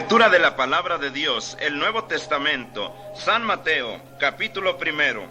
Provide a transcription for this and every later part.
Lectura de la palabra de Dios, el Nuevo Testamento, San Mateo, capítulo 1.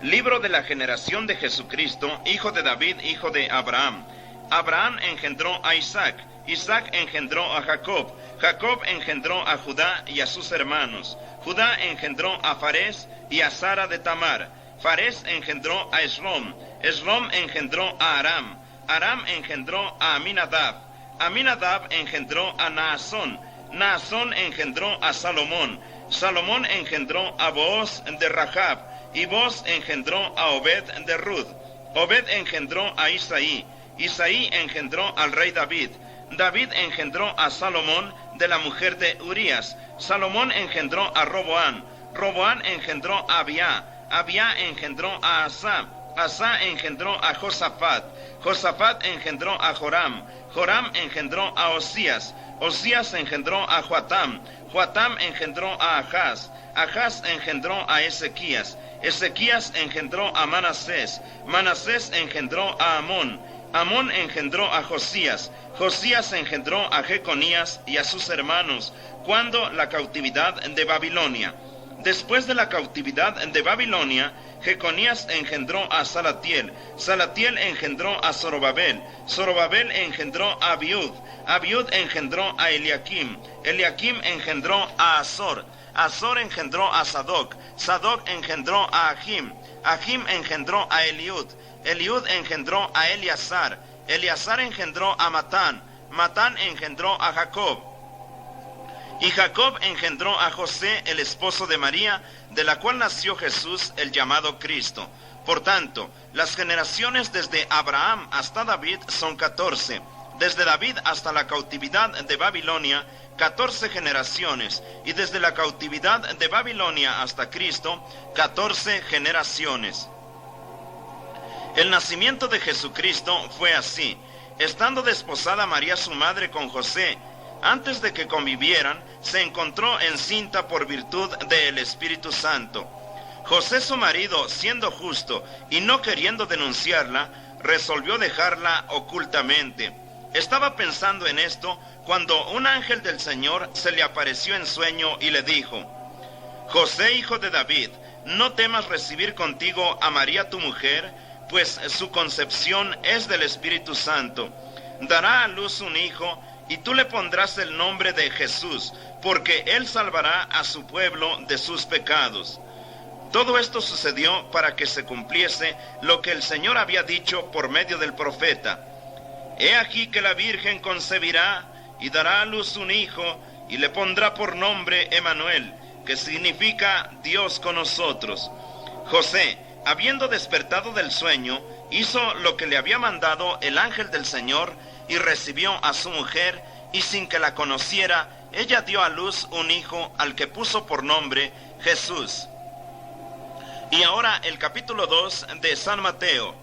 Libro de la generación de Jesucristo, hijo de David, hijo de Abraham. Abraham engendró a Isaac, Isaac engendró a Jacob, Jacob engendró a Judá y a sus hermanos. Judá engendró a Farés y a Sara de Tamar. Farés engendró a Esrom, Esrom engendró a Aram, Aram engendró a Aminadab, Aminadab engendró a Naasón, Naasón engendró a Salomón, Salomón engendró a Booz de Rahab, y Booz engendró a Obed de Ruth, Obed engendró a Isaí, Isaí engendró al rey David, David engendró a Salomón de la mujer de Urías, Salomón engendró a Roboán, Roboán engendró a Abía, Abía engendró a Asa, Asa engendró a Josafat, Josafat engendró a Joram, Joram engendró a Osías, Osías engendró a Joatam, Joatam engendró a Ahaz, Ahaz engendró a Ezequías, Ezequías engendró a Manasés, Manasés engendró a Amón, Amón engendró a Josías, Josías engendró a Jeconías y a sus hermanos, cuando la cautividad de Babilonia. Después de la cautividad de Babilonia, Jeconías engendró a Salatiel, Salatiel engendró a Zorobabel, Zorobabel engendró a Abiud, Abiud engendró a Eliakim, Eliakim engendró a Azor, Azor engendró a Sadoc, Sadoc engendró a Ahim, Ahim engendró a Eliud, Eliud engendró a Eleazar, Eleazar engendró a Matán, Matán engendró a Jacob, y Jacob engendró a José, el esposo de María, de la cual nació Jesús, el llamado Cristo. Por tanto, las generaciones desde Abraham hasta David son 14. Desde David hasta la cautividad de Babilonia, 14 generaciones. Y desde la cautividad de Babilonia hasta Cristo, 14 generaciones. El nacimiento de Jesucristo fue así. Estando desposada María su madre con José, antes de que convivieran, se encontró encinta por virtud del Espíritu Santo. José su marido, siendo justo y no queriendo denunciarla, resolvió dejarla ocultamente. Estaba pensando en esto cuando un ángel del Señor se le apareció en sueño y le dijo: José, hijo de David, no temas recibir contigo a María tu mujer, pues su concepción es del Espíritu Santo. Dará a luz un hijo, y tú le pondrás el nombre de Jesús, porque él salvará a su pueblo de sus pecados. Todo esto sucedió para que se cumpliese lo que el Señor había dicho por medio del profeta. He aquí que la Virgen concebirá y dará a luz un hijo, y le pondrá por nombre Emmanuel, que significa Dios con nosotros. José, habiendo despertado del sueño, hizo lo que le había mandado el ángel del Señor, y recibió a su mujer, y sin que la conociera, ella dio a luz un hijo, al que puso por nombre Jesús. Y ahora el capítulo 2 de San Mateo.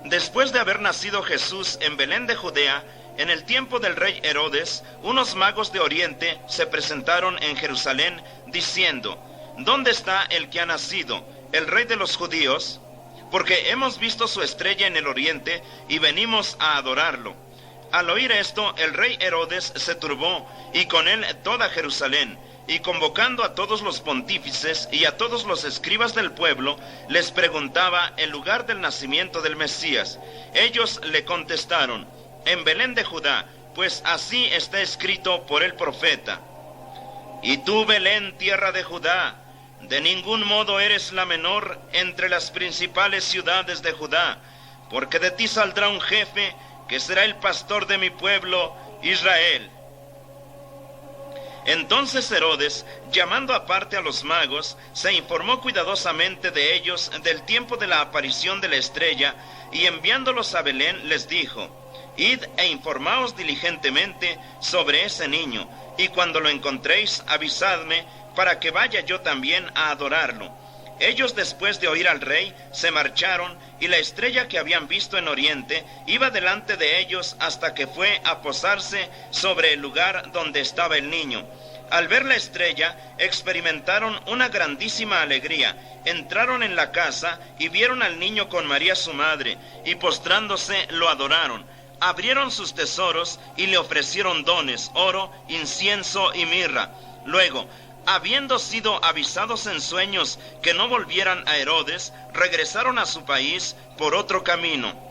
Después de haber nacido Jesús en Belén de Judea, en el tiempo del rey Herodes, unos magos de Oriente se presentaron en Jerusalén, diciendo: ¿Dónde está el que ha nacido, el rey de los judíos? Porque hemos visto su estrella en el oriente, y venimos a adorarlo. Al oír esto, el rey Herodes se turbó, y con él toda Jerusalén, y convocando a todos los pontífices y a todos los escribas del pueblo, les preguntaba el lugar del nacimiento del Mesías. Ellos le contestaron: en Belén de Judá, pues así está escrito por el profeta. Y tú, Belén, tierra de Judá, de ningún modo eres la menor entre las principales ciudades de Judá, porque de ti saldrá un jefe, que será el pastor de mi pueblo, Israel. Entonces Herodes, llamando aparte a los magos, se informó cuidadosamente de ellos del tiempo de la aparición de la estrella, y enviándolos a Belén les dijo: Id e informaos diligentemente sobre ese niño, y cuando lo encontréis, avisadme, para que vaya yo también a adorarlo. Ellos, después de oír al rey, se marcharon, y la estrella que habían visto en oriente iba delante de ellos hasta que fue a posarse sobre el lugar donde estaba el niño. Al ver la estrella, experimentaron una grandísima alegría. Entraron en la casa y vieron al niño con María su madre, y postrándose lo adoraron. Abrieron sus tesoros y le ofrecieron dones, oro, incienso y mirra. Luego, habiendo sido avisados en sueños que no volvieran a Herodes, regresaron a su país por otro camino.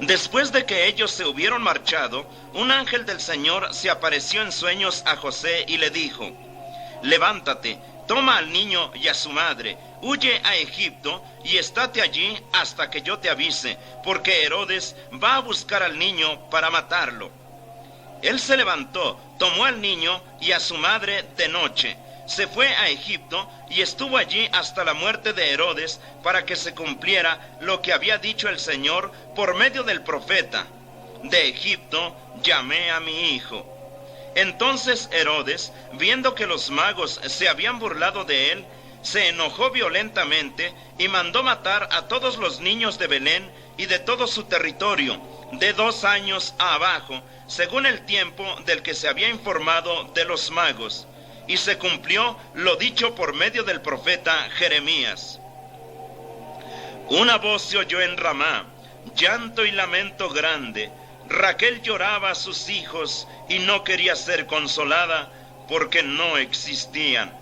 Después de que ellos se hubieron marchado, un ángel del Señor se apareció en sueños a José y le dijo: levántate, toma al niño y a su madre, huye a Egipto y estate allí hasta que yo te avise, porque Herodes va a buscar al niño para matarlo. Él se levantó, tomó al niño y a su madre de noche, se fue a Egipto y estuvo allí hasta la muerte de Herodes, para que se cumpliera lo que había dicho el Señor por medio del profeta: de Egipto llamé a mi hijo. Entonces Herodes, viendo que los magos se habían burlado de él, se enojó violentamente y mandó matar a todos los niños de Belén y de todo su territorio, de 2 años a abajo, según el tiempo del que se había informado de los magos. Y se cumplió lo dicho por medio del profeta Jeremías. Una voz se oyó en Ramá, llanto y lamento grande. Raquel lloraba a sus hijos y no quería ser consolada, porque no existían.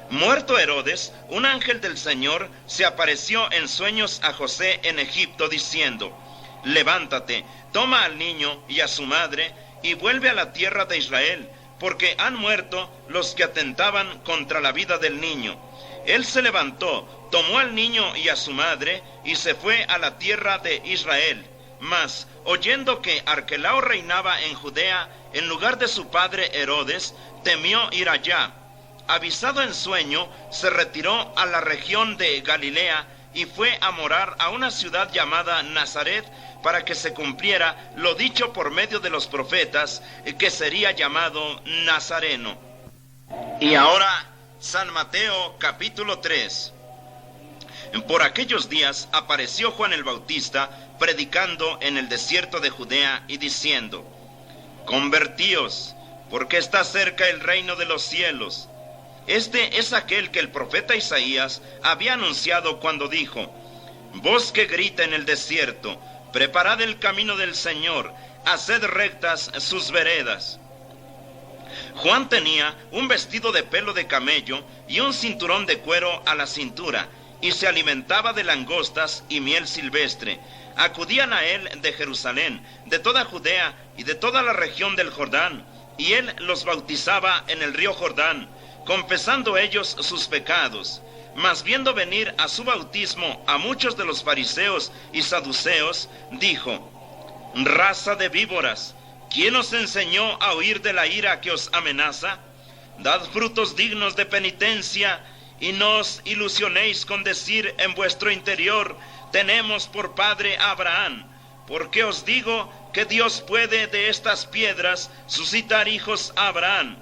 Muerto Herodes, un ángel del Señor se apareció en sueños a José en Egipto, diciendo: levántate, toma al niño y a su madre, y vuelve a la tierra de Israel, porque han muerto los que atentaban contra la vida del niño. Él se levantó, tomó al niño y a su madre, y se fue a la tierra de Israel. Mas, oyendo que Arquelao reinaba en Judea, en lugar de su padre Herodes, temió ir allá. Avisado en sueño, se retiró a la región de Galilea, y fue a morar a una ciudad llamada Nazaret, para que se cumpliera lo dicho por medio de los profetas, que sería llamado Nazareno. Y ahora, San Mateo capítulo 3. Por aquellos días apareció Juan el Bautista, predicando en el desierto de Judea y diciendo: convertíos, porque está cerca el reino de los cielos. Este es aquel que el profeta Isaías había anunciado cuando dijo: voz que grita en el desierto, preparad el camino del Señor, haced rectas sus veredas. Juan tenía un vestido de pelo de camello y un cinturón de cuero a la cintura, y se alimentaba de langostas y miel silvestre. Acudían a él de Jerusalén, de toda Judea y de toda la región del Jordán, y él los bautizaba en el río Jordán, confesando ellos sus pecados. Mas viendo venir a su bautismo a muchos de los fariseos y saduceos, dijo: raza de víboras, ¿quién os enseñó a huir de la ira que os amenaza? Dad frutos dignos de penitencia, y no os ilusionéis con decir en vuestro interior: tenemos por padre a Abraham, porque os digo que Dios puede de estas piedras suscitar hijos a Abraham.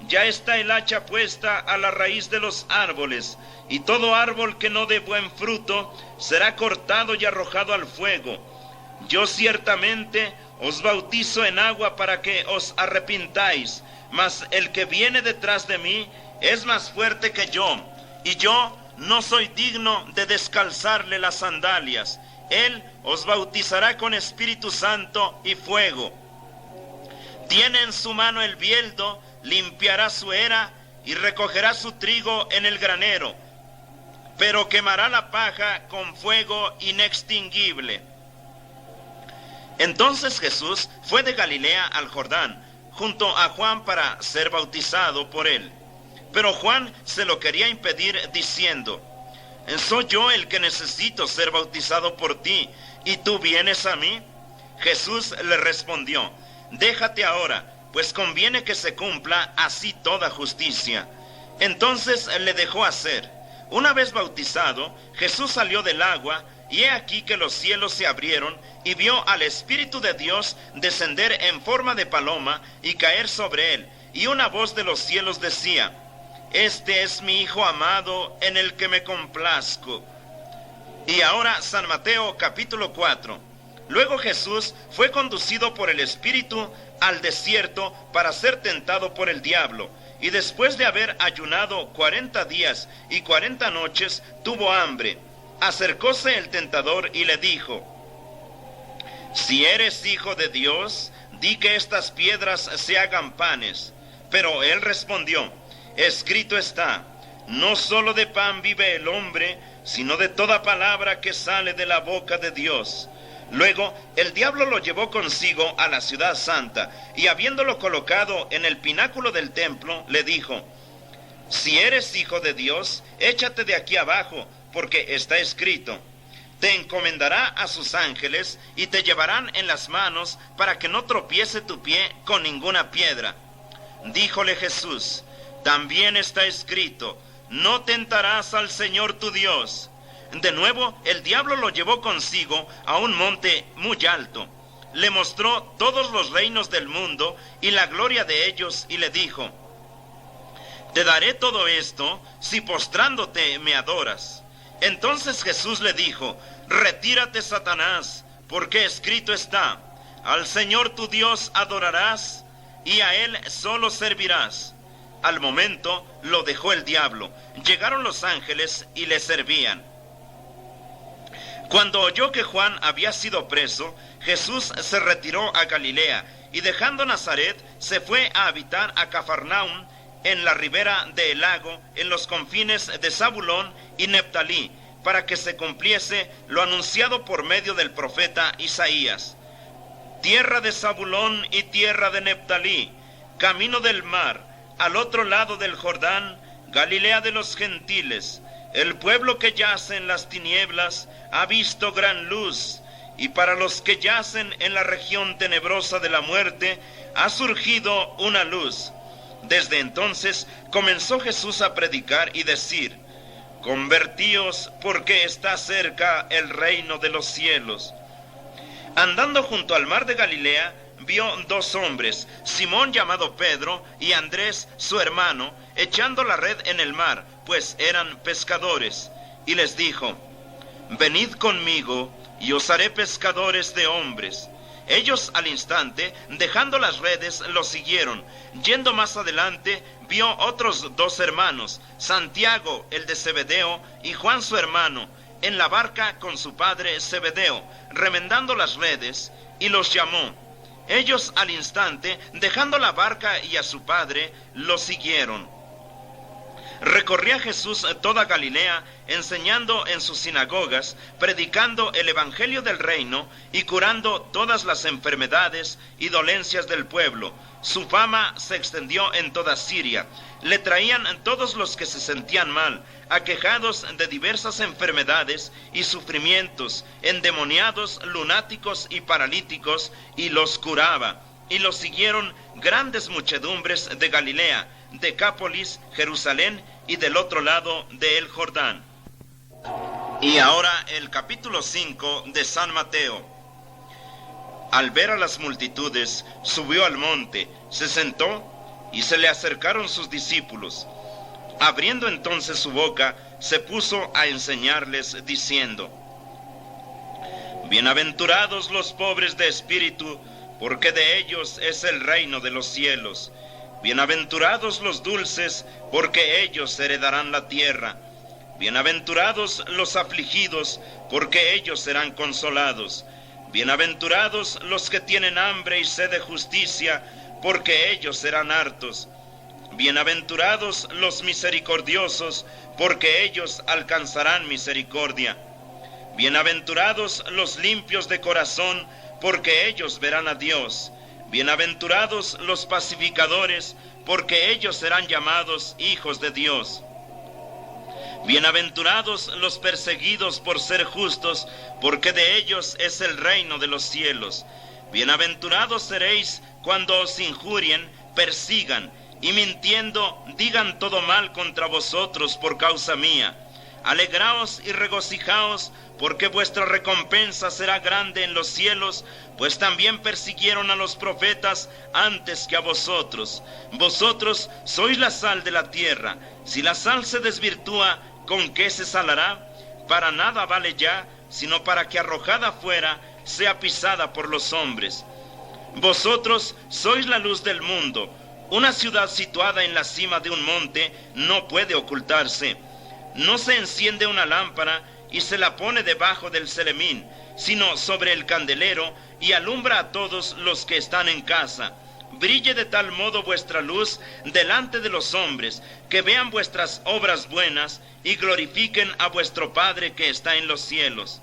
Ya está el hacha puesta a la raíz de los árboles, y todo árbol que no dé buen fruto será cortado y arrojado al fuego. Yo ciertamente os bautizo en agua para que os arrepintáis, mas el que viene detrás de mí es más fuerte que yo, y yo no soy digno de descalzarle las sandalias. Él os bautizará con Espíritu Santo y fuego. Tiene en su mano el bieldo, limpiará su era y recogerá su trigo en el granero, pero quemará la paja con fuego inextinguible. Entonces Jesús fue de Galilea al Jordán, junto a Juan, para ser bautizado por él. Pero Juan se lo quería impedir, diciendo: ¿soy yo el que necesito ser bautizado por ti, y tú vienes a mí? Jesús le respondió: déjate ahora, pues conviene que se cumpla así toda justicia. Entonces le dejó hacer. Una vez bautizado, Jesús salió del agua, y he aquí que los cielos se abrieron, y vio al Espíritu de Dios descender en forma de paloma y caer sobre él. Y una voz de los cielos decía: este es mi Hijo amado, en el que me complazco. Y ahora San Mateo capítulo 4. Luego Jesús fue conducido por el Espíritu al desierto para ser tentado por el diablo. Y después de haber ayunado 40 días y 40 noches, tuvo hambre. Acercóse el tentador y le dijo: Si eres hijo de Dios, di que estas piedras se hagan panes. Pero él respondió: escrito está, no solo de pan vive el hombre, sino de toda palabra que sale de la boca de Dios. Luego el diablo lo llevó consigo a la ciudad santa, y habiéndolo colocado en el pináculo del templo, le dijo: si eres hijo de Dios, échate de aquí abajo, porque está escrito: te encomendará a sus ángeles, y te llevarán en las manos, para que no tropiece tu pie con ninguna piedra. Díjole Jesús: también está escrito: no tentarás al Señor tu Dios. De nuevo el diablo lo llevó consigo a un monte muy alto. Le mostró todos los reinos del mundo y la gloria de ellos, y le dijo: te daré todo esto si postrándote me adoras. Entonces Jesús le dijo: retírate, Satanás, porque escrito está: al Señor tu Dios adorarás, y a él solo servirás. Al momento lo dejó el diablo. Llegaron los ángeles y le servían. Cuando oyó que Juan había sido preso, Jesús se retiró a Galilea, y dejando Nazaret, se fue a habitar a Cafarnaum, en la ribera del lago, en los confines de Zabulón y Neftalí, para que se cumpliese lo anunciado por medio del profeta Isaías: tierra de Zabulón y tierra de Neftalí, camino del mar, al otro lado del Jordán, Galilea de los gentiles. El pueblo que yace en las tinieblas ha visto gran luz, y para los que yacen en la región tenebrosa de la muerte ha surgido una luz. Desde entonces comenzó Jesús a predicar y decir: convertíos, porque está cerca el reino de los cielos. Andando junto al mar de Galilea, vio dos hombres, Simón llamado Pedro y Andrés su hermano, echando la red en el mar, pues eran pescadores. Y les dijo: venid conmigo, y os haré pescadores de hombres. Ellos al instante, dejando las redes, los siguieron. Yendo más adelante, vio otros dos hermanos, Santiago el de Zebedeo y Juan su hermano, en la barca con su padre Zebedeo, remendando las redes, y los llamó. Ellos al instante, dejando la barca y a su padre, los siguieron. Recorría Jesús toda Galilea, enseñando en sus sinagogas, predicando el evangelio del reino y curando todas las enfermedades y dolencias del pueblo. Su fama se extendió en toda Siria. Le traían todos los que se sentían mal, aquejados de diversas enfermedades y sufrimientos, endemoniados, lunáticos y paralíticos, y los curaba. Y los siguieron grandes muchedumbres de Galilea, Decápolis, Jerusalén y del otro lado del Jordán. Y ahora el capítulo 5 de San Mateo. Al ver a las multitudes, subió al monte, se sentó, y se le acercaron sus discípulos. Abriendo entonces su boca, se puso a enseñarles, diciendo: bienaventurados los pobres de espíritu, porque de ellos es el reino de los cielos. Bienaventurados los dulces, porque ellos heredarán la tierra. Bienaventurados los afligidos, porque ellos serán consolados. Bienaventurados los que tienen hambre y sed de justicia, porque ellos serán hartos. Bienaventurados los misericordiosos, porque ellos alcanzarán misericordia. Bienaventurados los limpios de corazón, porque ellos verán a Dios. Bienaventurados los pacificadores, porque ellos serán llamados hijos de Dios. Bienaventurados los perseguidos por ser justos, porque de ellos es el reino de los cielos. Bienaventurados seréis cuando os injurien, persigan, y mintiendo digan todo mal contra vosotros por causa mía. Alegraos y regocijaos, porque vuestra recompensa será grande en los cielos, pues también persiguieron a los profetas antes que a vosotros. Vosotros sois la sal de la tierra. Si la sal se desvirtúa, ¿con qué se salará? Para nada vale ya, sino para que arrojada fuera, sea pisada por los hombres. Vosotros sois la luz del mundo. Una ciudad situada en la cima de un monte no puede ocultarse. No se enciende una lámpara y se la pone debajo del celemín, sino sobre el candelero, y alumbra a todos los que están en casa. Brille de tal modo vuestra luz delante de los hombres, que vean vuestras obras buenas y glorifiquen a vuestro Padre que está en los cielos.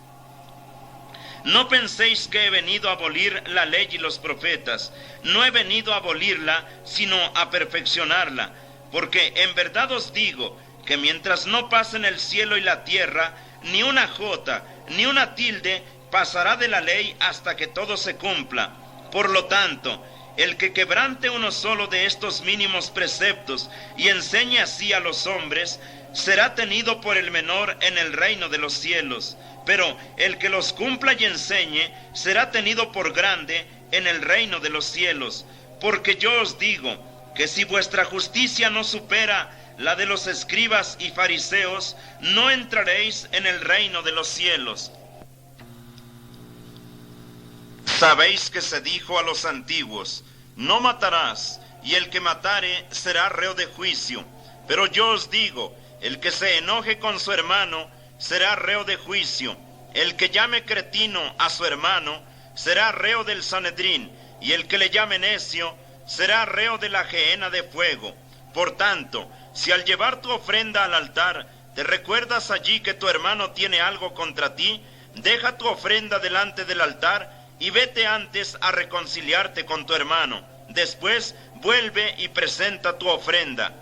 No penséis que he venido a abolir la ley y los profetas. No he venido a abolirla, sino a perfeccionarla. Porque en verdad os digo que mientras no pasen el cielo y la tierra, ni una jota, ni una tilde pasará de la ley hasta que todo se cumpla. Por lo tanto, el que quebrante uno solo de estos mínimos preceptos y enseñe así a los hombres, será tenido por el menor en el reino de los cielos. Pero el que los cumpla y enseñe, será tenido por grande en el reino de los cielos. Porque yo os digo que si vuestra justicia no supera la de los escribas y fariseos, no entraréis en el reino de los cielos. Sabéis que se dijo a los antiguos: no matarás, y el que matare será reo de juicio. Pero yo os digo, el que se enoje con su hermano será reo de juicio. El que llame cretino a su hermano será reo del Sanedrín, y el que le llame necio será reo de la gehenna de fuego. Por tanto, si al llevar tu ofrenda al altar te recuerdas allí que tu hermano tiene algo contra ti, deja tu ofrenda delante del altar y vete antes a reconciliarte con tu hermano. Después vuelve y presenta tu ofrenda.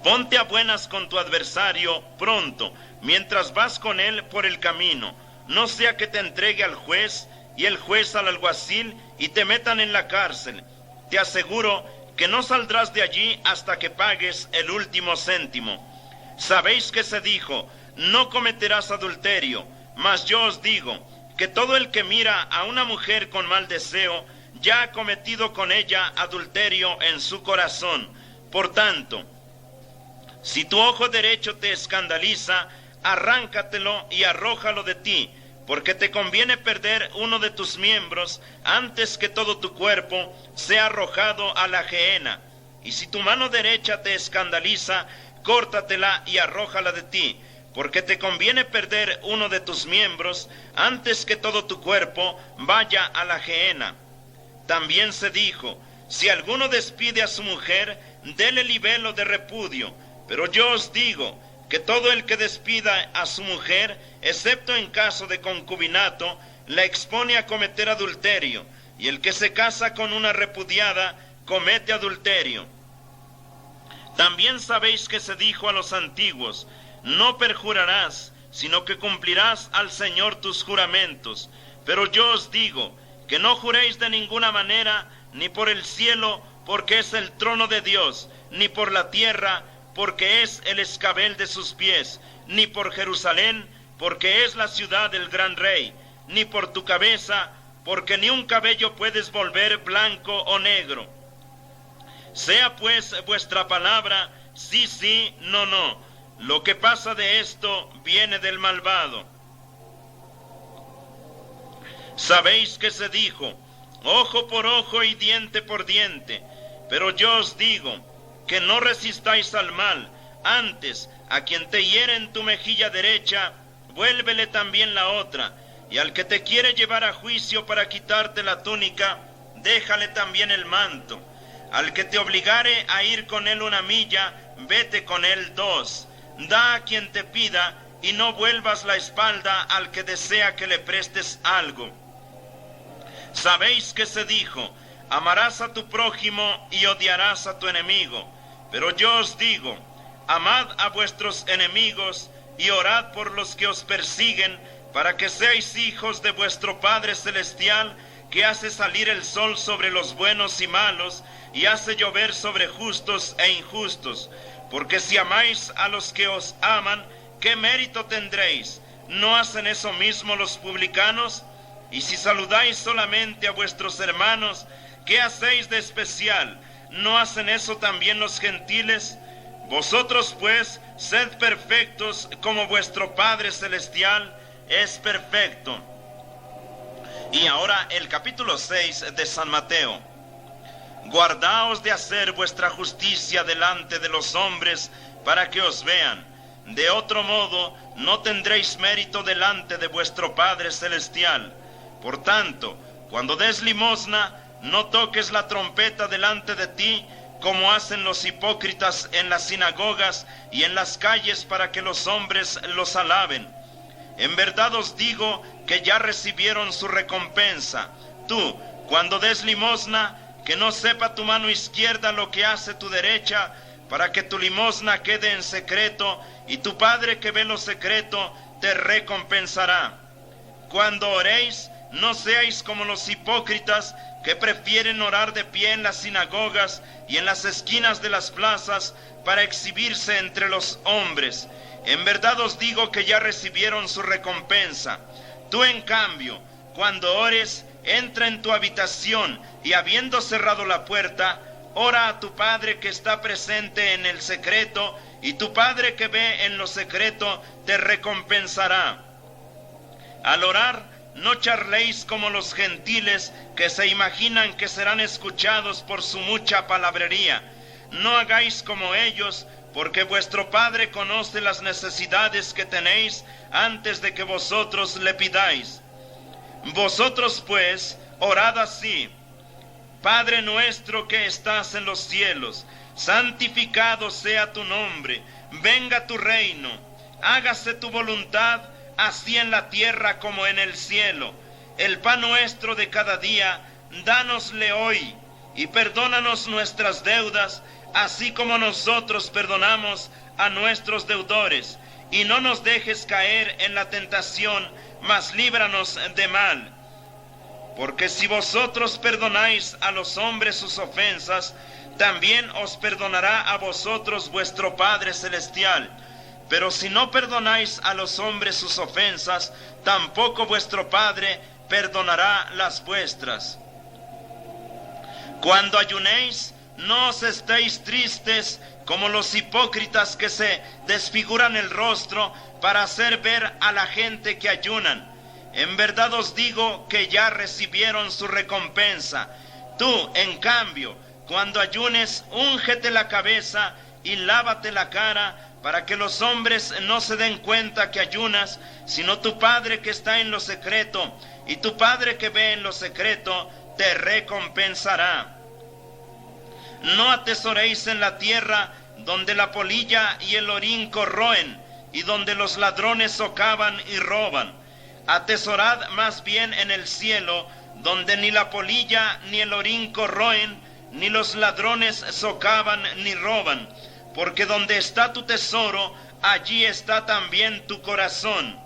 Ponte a buenas con tu adversario pronto, mientras vas con él por el camino. No sea que te entregue al juez y el juez al alguacil y te metan en la cárcel. Te aseguro que no saldrás de allí hasta que pagues el último céntimo. Sabéis que se dijo: no cometerás adulterio. Mas yo os digo que todo el que mira a una mujer con mal deseo, ya ha cometido con ella adulterio en su corazón. Por tanto, si tu ojo derecho te escandaliza, arráncatelo y arrójalo de ti, porque te conviene perder uno de tus miembros antes que todo tu cuerpo sea arrojado a la gehenna. Y si tu mano derecha te escandaliza, córtatela y arrójala de ti, porque te conviene perder uno de tus miembros antes que todo tu cuerpo vaya a la gehenna. También se dijo: si alguno despide a su mujer, déle libelo de repudio. Pero yo os digo que todo el que despida a su mujer, excepto en caso de concubinato, la expone a cometer adulterio, y el que se casa con una repudiada comete adulterio. También sabéis que se dijo a los antiguos: no perjurarás, sino que cumplirás al Señor tus juramentos. Pero yo os digo que no juréis de ninguna manera, ni por el cielo, porque es el trono de Dios, ni por la tierra, porque es el escabel de sus pies, ni por Jerusalén, porque es la ciudad del gran rey, ni por tu cabeza, porque ni un cabello puedes volver blanco o negro. Sea pues vuestra palabra sí, sí, no, no. Lo que pasa de esto viene del malvado. Sabéis que se dijo: ojo por ojo y diente por diente. Pero yo os digo que no resistáis al mal. Antes, a quien te hiere en tu mejilla derecha, vuélvele también la otra. Y al que te quiere llevar a juicio para quitarte la túnica, déjale también el manto. Al que te obligare a ir con él 1 milla, vete con él 2. Da a quien te pida, y no vuelvas la espalda al que desea que le prestes algo. Sabéis que se dijo: amarás a tu prójimo y odiarás a tu enemigo. Pero yo os digo: amad a vuestros enemigos y orad por los que os persiguen, para que seáis hijos de vuestro Padre Celestial, que hace salir el sol sobre los buenos y malos, y hace llover sobre justos e injustos. Porque si amáis a los que os aman, ¿qué mérito tendréis? ¿No hacen eso mismo los publicanos? Y si saludáis solamente a vuestros hermanos, ¿qué hacéis de especial? ¿No hacen eso también los gentiles? Vosotros pues, sed perfectos como vuestro Padre Celestial es perfecto. Y ahora el capítulo 6 de San Mateo. Guardaos de hacer vuestra justicia delante de los hombres, para que os vean. De otro modo, no tendréis mérito delante de vuestro Padre Celestial. Por tanto, cuando des limosna, no toques la trompeta delante de ti, como hacen los hipócritas en las sinagogas y en las calles para que los hombres los alaben. En verdad os digo que ya recibieron su recompensa. Tú, cuando des limosna, que no sepa tu mano izquierda lo que hace tu derecha, para que tu limosna quede en secreto, y tu Padre que ve lo secreto te recompensará. Cuando oréis, no seáis como los hipócritas, que prefieren orar de pie en las sinagogas y en las esquinas de las plazas para exhibirse entre los hombres. En verdad os digo que ya recibieron su recompensa. Tú, en cambio, cuando ores, entra en tu habitación y, habiendo cerrado la puerta, ora a tu Padre que está presente en el secreto, y tu Padre que ve en lo secreto te recompensará. Al orar, no charléis como los gentiles, que se imaginan que serán escuchados por su mucha palabrería. No hagáis como ellos, porque vuestro Padre conoce las necesidades que tenéis antes de que vosotros le pidáis. Vosotros pues, orad así: Padre nuestro que estás en los cielos, santificado sea tu nombre, venga tu reino, hágase tu voluntad, así en la tierra como en el cielo. El pan nuestro de cada día, dánosle hoy, y perdónanos nuestras deudas, así como nosotros perdonamos a nuestros deudores. Y no nos dejes caer en la tentación, mas líbranos de mal. Porque si vosotros perdonáis a los hombres sus ofensas, también os perdonará a vosotros vuestro Padre Celestial. Pero si no perdonáis a los hombres sus ofensas, tampoco vuestro Padre perdonará las vuestras. Cuando ayunéis, no os estéis tristes como los hipócritas que se desfiguran el rostro para hacer ver a la gente que ayunan. En verdad os digo que ya recibieron su recompensa. Tú, en cambio, cuando ayunes, úngete la cabeza y lávate la cara, para que los hombres no se den cuenta que ayunas, sino tu Padre que está en lo secreto, y tu Padre que ve en lo secreto te recompensará. No atesoréis en la tierra, donde la polilla y el orín corroen, y donde los ladrones socavan y roban. Atesorad más bien en el cielo, donde ni la polilla ni el orín corroen, ni los ladrones socavan ni roban. Porque donde está tu tesoro, allí está también tu corazón.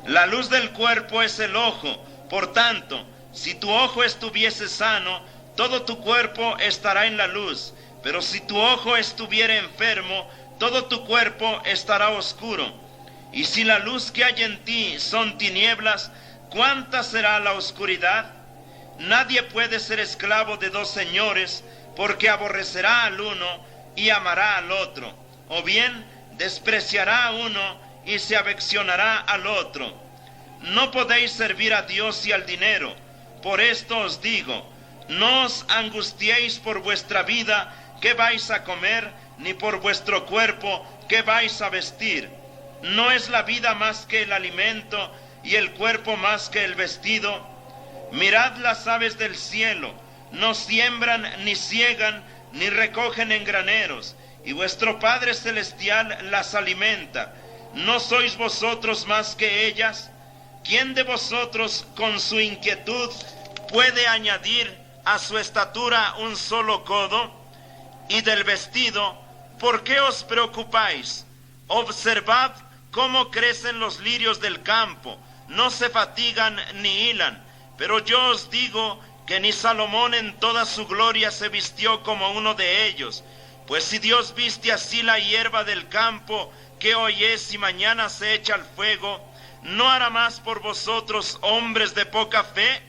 La luz del cuerpo es el ojo. Por tanto, si tu ojo estuviese sano, todo tu cuerpo estará en la luz. Pero si tu ojo estuviere enfermo, todo tu cuerpo estará oscuro. Y si la luz que hay en ti son tinieblas, ¿cuánta será la oscuridad? Nadie puede ser esclavo de dos señores, porque aborrecerá al uno y amará al otro, o bien despreciará a uno y se afeccionará al otro. No podéis servir a Dios y al dinero. Por esto os digo, no os angustiéis por vuestra vida, qué vais a comer, ni por vuestro cuerpo, qué vais a vestir. ¿No es la vida más que el alimento, y el cuerpo más que el vestido? Mirad las aves del cielo, no siembran ni ciegan, ni recogen en graneros, y vuestro Padre Celestial las alimenta. ¿No sois vosotros más que ellas? ¿Quién de vosotros con su inquietud puede añadir a su estatura un solo codo? Y del vestido, ¿por qué os preocupáis? Observad cómo crecen los lirios del campo, no se fatigan ni hilan. Pero yo os digo que ni Salomón en toda su gloria se vistió como uno de ellos. Pues si Dios viste así la hierba del campo, que hoy es y mañana se echa al fuego, ¿no hará más por vosotros, hombres de poca fe?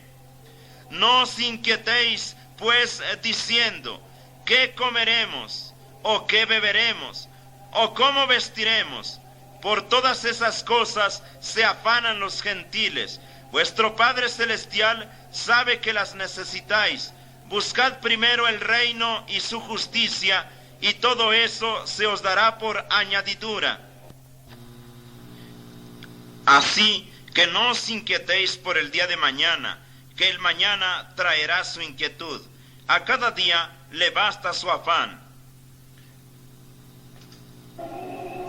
No os inquietéis, pues, diciendo, ¿qué comeremos? ¿O qué beberemos? ¿O cómo vestiremos? Por todas esas cosas se afanan los gentiles. Vuestro Padre Celestial sabe que las necesitáis. Buscad primero el reino y su justicia, y todo eso se os dará por añadidura. Así que no os inquietéis por el día de mañana, que el mañana traerá su inquietud. A cada día le basta su afán.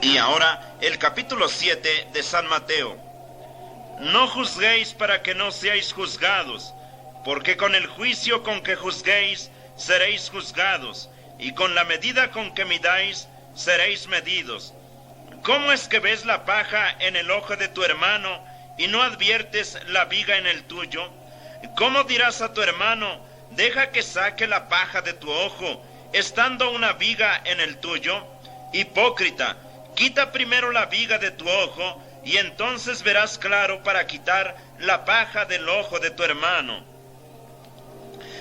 Y ahora el capítulo 7 de San Mateo. No juzguéis para que no seáis juzgados, porque con el juicio con que juzguéis seréis juzgados, y con la medida con que midáis seréis medidos. ¿Cómo es que ves la paja en el ojo de tu hermano y no adviertes la viga en el tuyo? ¿Cómo dirás a tu hermano, deja que saque la paja de tu ojo, estando una viga en el tuyo? Hipócrita, quita primero la viga de tu ojo, y entonces verás claro para quitar la paja del ojo de tu hermano.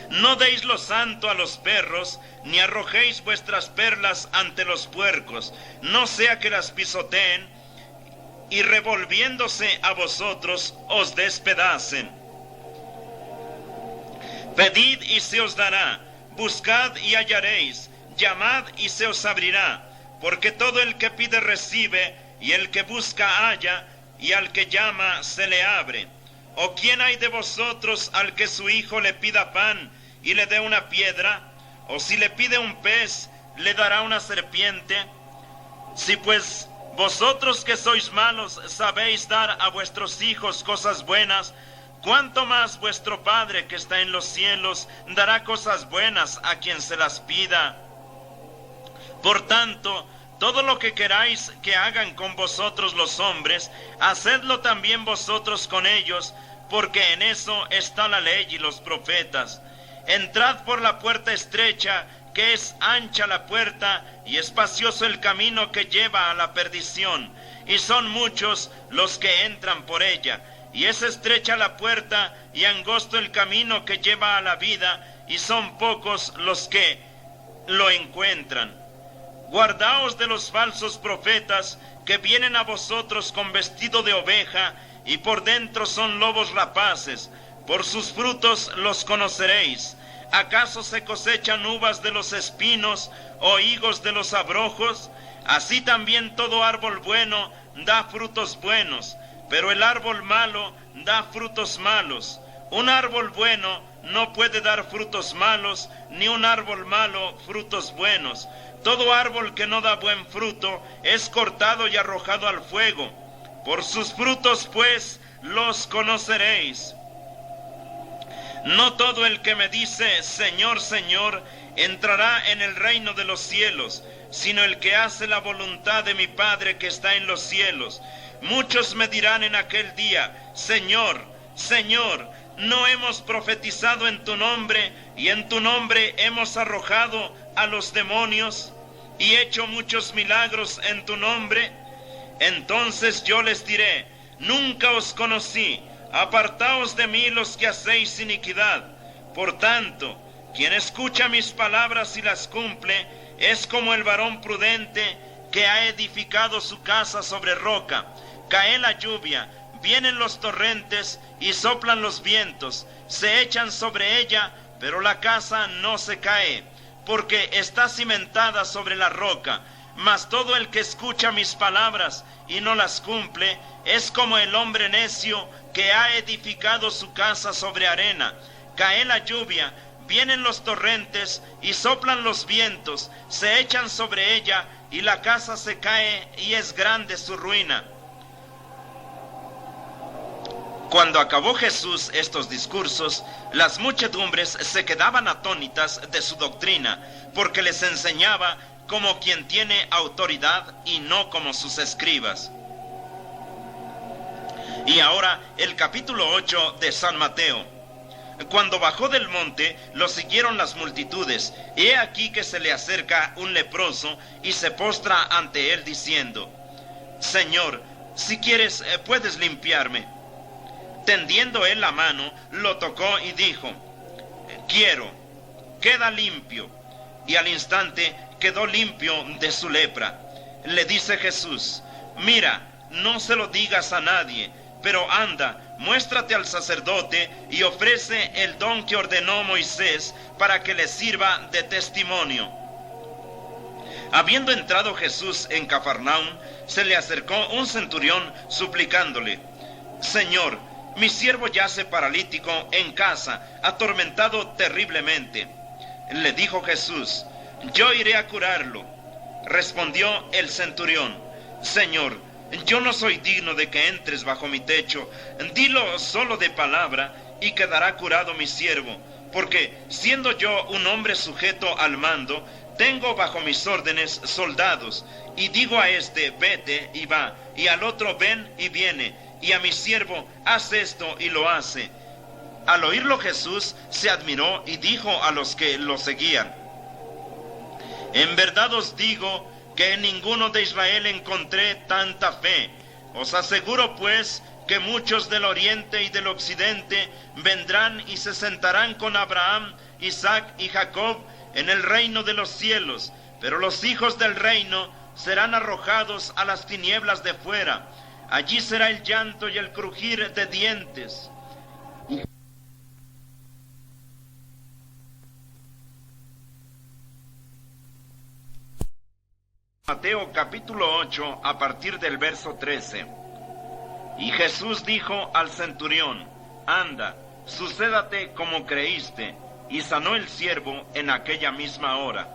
No deis lo santo a los perros, ni arrojéis vuestras perlas ante los puercos, no sea que las pisoteen, y revolviéndose a vosotros os despedacen. Pedid y se os dará, buscad y hallaréis, llamad y se os abrirá, porque todo el que pide recibe, y el que busca halla, y al que llama se le abre. ¿O quién hay de vosotros al que su hijo le pida pan y le dé una piedra? ¿O si le pide un pez, le dará una serpiente? Si pues vosotros que sois malos sabéis dar a vuestros hijos cosas buenas, ¿cuánto más vuestro Padre que está en los cielos dará cosas buenas a quien se las pida? Por tanto, todo lo que queráis que hagan con vosotros los hombres, hacedlo también vosotros con ellos, porque en eso está la ley y los profetas. Entrad por la puerta estrecha, que es ancha la puerta, y espacioso el camino que lleva a la perdición, y son muchos los que entran por ella. Y es estrecha la puerta, y angosto el camino que lleva a la vida, y son pocos los que lo encuentran. Guardaos de los falsos profetas, que vienen a vosotros con vestido de oveja, y por dentro son lobos rapaces. Por sus frutos los conoceréis. ¿Acaso se cosechan uvas de los espinos, o higos de los abrojos? Así también todo árbol bueno da frutos buenos, pero el árbol malo da frutos malos. Un árbol bueno no puede dar frutos malos, ni un árbol malo frutos buenos. Todo árbol que no da buen fruto es cortado y arrojado al fuego. Por sus frutos, pues, los conoceréis. No todo el que me dice, Señor, Señor, entrará en el reino de los cielos, sino el que hace la voluntad de mi Padre que está en los cielos. Muchos me dirán en aquel día, Señor, Señor, ¿no hemos profetizado en tu nombre, y en tu nombre hemos arrojado a los demonios, y hecho muchos milagros en tu nombre? Entonces yo les diré, nunca os conocí, apartaos de mí los que hacéis iniquidad. Por tanto, quien escucha mis palabras y las cumple, es como el varón prudente que ha edificado su casa sobre roca. Cae la lluvia, vienen los torrentes y soplan los vientos, se echan sobre ella, pero la casa no se cae, porque está cimentada sobre la roca. Mas todo el que escucha mis palabras y no las cumple, es como el hombre necio que ha edificado su casa sobre arena. Cae la lluvia, vienen los torrentes y soplan los vientos, se echan sobre ella y la casa se cae y es grande su ruina. Cuando acabó Jesús estos discursos, las muchedumbres se quedaban atónitas de su doctrina, porque les enseñaba como quien tiene autoridad y no como sus escribas. Y ahora el capítulo 8 de San Mateo. Cuando bajó del monte, lo siguieron las multitudes. He aquí que se le acerca un leproso y se postra ante él diciendo, Señor, si quieres, puedes limpiarme. Tendiendo él la mano, lo tocó y dijo, quiero, queda limpio. Y al instante quedó limpio de su lepra. Le dice Jesús, mira, no se lo digas a nadie, pero anda, muéstrate al sacerdote y ofrece el don que ordenó Moisés para que le sirva de testimonio. Habiendo entrado Jesús en Cafarnaúm, se le acercó un centurión suplicándole, Señor, mi siervo yace paralítico en casa, atormentado terriblemente. Le dijo Jesús: yo iré a curarlo. Respondió el centurión: Señor, yo no soy digno de que entres bajo mi techo. Dilo solo de palabra y quedará curado mi siervo, porque siendo yo un hombre sujeto al mando, tengo bajo mis órdenes soldados, y digo a este: vete, y va, y al otro: ven, y viene, y a mi siervo: haz esto, y lo hace. Al oírlo Jesús se admiró y dijo a los que lo seguían: en verdad os digo que en ninguno de Israel encontré tanta fe. Os aseguro pues que muchos del oriente y del occidente vendrán y se sentarán con Abraham, Isaac y Jacob en el reino de los cielos, pero los hijos del reino serán arrojados a las tinieblas de fuera. Allí será el llanto y el crujir de dientes. Mateo capítulo 8, a partir del verso 13. Y Jesús dijo al centurión: anda, sucédate como creíste, y sanó el siervo en aquella misma hora.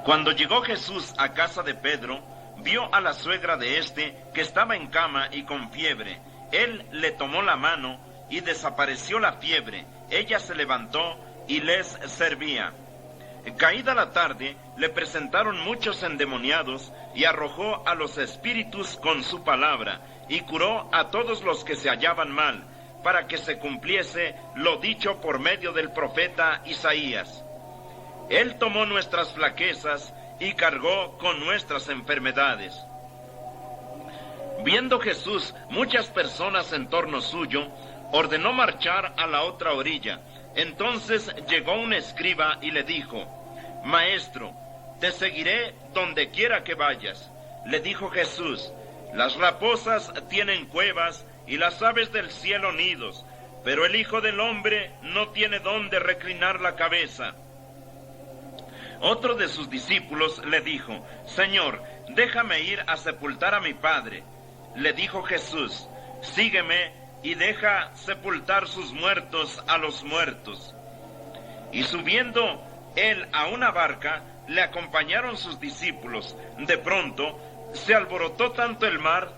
Cuando llegó Jesús a casa de Pedro, vio a la suegra de éste que estaba en cama y con fiebre. Él le tomó la mano y desapareció la fiebre. Ella se levantó y les servía. Caída la tarde, le presentaron muchos endemoniados, y arrojó a los espíritus con su palabra, y curó a todos los que se hallaban mal, para que se cumpliese lo dicho por medio del profeta Isaías. Él tomó nuestras flaquezas y cargó con nuestras enfermedades. Viendo Jesús muchas personas en torno suyo, ordenó marchar a la otra orilla. Entonces llegó un escriba y le dijo: Maestro, te seguiré donde quiera que vayas. Le dijo Jesús: las raposas tienen cuevas y las aves del cielo nidos, pero el Hijo del Hombre no tiene dónde reclinar la cabeza. Otro de sus discípulos le dijo: Señor, déjame ir a sepultar a mi padre. Le dijo Jesús: sígueme y deja sepultar sus muertos a los muertos. Y subiendo él a una barca, le acompañaron sus discípulos. De pronto se alborotó tanto el mar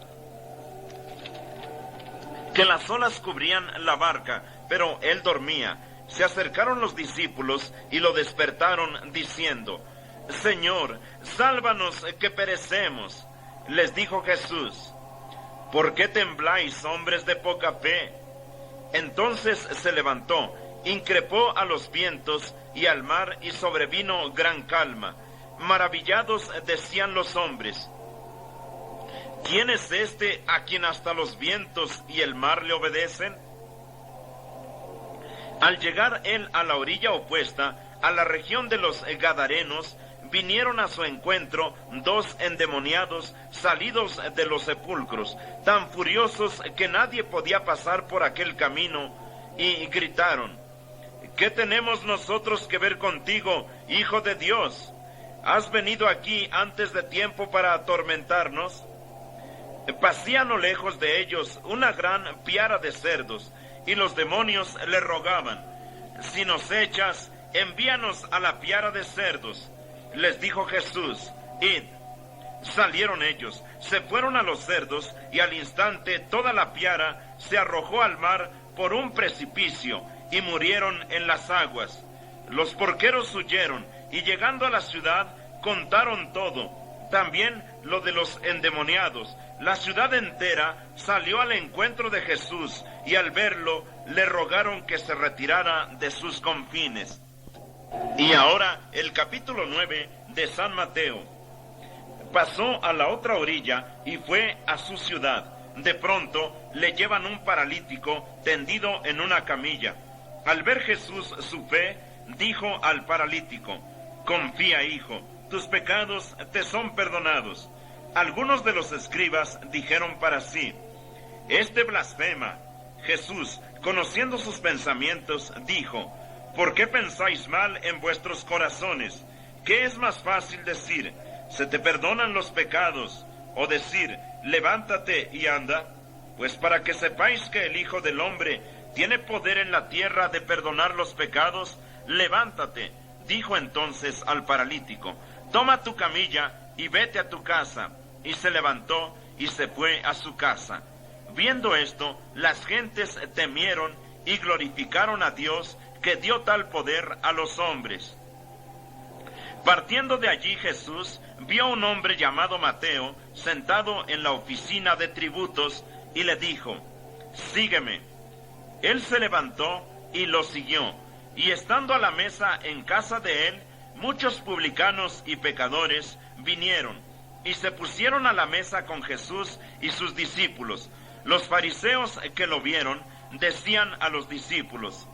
que las olas cubrían la barca, pero él dormía. Se acercaron los discípulos y lo despertaron diciendo: Señor, sálvanos que perecemos. Les dijo Jesús: ¿por qué tembláis, hombres de poca fe? Entonces se levantó, increpó a los vientos y al mar, y sobrevino gran calma. Maravillados decían los hombres: ¿quién es este a quien hasta los vientos y el mar le obedecen? Al llegar él a la orilla opuesta, a la región de los Gadarenos, vinieron a su encuentro dos endemoniados salidos de los sepulcros, tan furiosos que nadie podía pasar por aquel camino, y gritaron: ¿qué tenemos nosotros que ver contigo, Hijo de Dios? ¿Has venido aquí antes de tiempo para atormentarnos? Pasía no lejos de ellos una gran piara de cerdos, y los demonios le rogaban: si nos echas, envíanos a la piara de cerdos. Les dijo Jesús: id. Salieron ellos, se fueron a los cerdos, y al instante toda la piara se arrojó al mar por un precipicio, y murieron en las aguas. Los porqueros huyeron, y llegando a la ciudad, contaron todo, también lo de los endemoniados. La ciudad entera salió al encuentro de Jesús, y al verlo, le rogaron que se retirara de sus confines. Y ahora, el capítulo 9 de San Mateo. Pasó a la otra orilla y fue a su ciudad. De pronto, le llevan un paralítico tendido en una camilla. Al ver Jesús su fe, dijo al paralítico: confía, hijo, tus pecados te son perdonados. Algunos de los escribas dijeron para sí: este blasfema. Jesús, conociendo sus pensamientos, dijo: ¿por qué pensáis mal en vuestros corazones? ¿Qué es más fácil decir: se te perdonan los pecados, o decir: levántate y anda? Pues para que sepáis que el Hijo del Hombre tiene poder en la tierra de perdonar los pecados, levántate, dijo entonces al paralítico, toma tu camilla y vete a tu casa. Y se levantó y se fue a su casa. Viendo esto, las gentes temieron y glorificaron a Dios, que dio tal poder a los hombres. Partiendo de allí Jesús vio a un hombre llamado Mateo sentado en la oficina de tributos y le dijo, sígueme. Él se levantó y lo siguió, y estando a la mesa en casa de él, muchos publicanos y pecadores vinieron y se pusieron a la mesa con Jesús y sus discípulos. Los fariseos que lo vieron decían a los discípulos,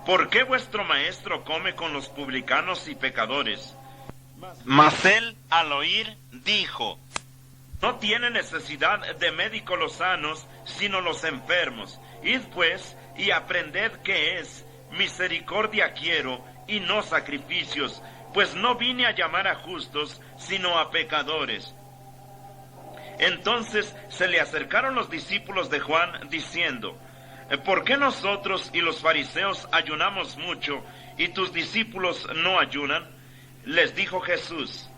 ¿por qué vuestro maestro come con los publicanos y pecadores? Mas él, al oír, dijo, no tiene necesidad de médicos los sanos, sino los enfermos. Id pues, y aprended qué es, misericordia quiero, y no sacrificios, pues no vine a llamar a justos, sino a pecadores. Entonces se le acercaron los discípulos de Juan, diciendo, ¿por qué nosotros y los fariseos ayunamos mucho, y tus discípulos no ayunan? Les dijo Jesús,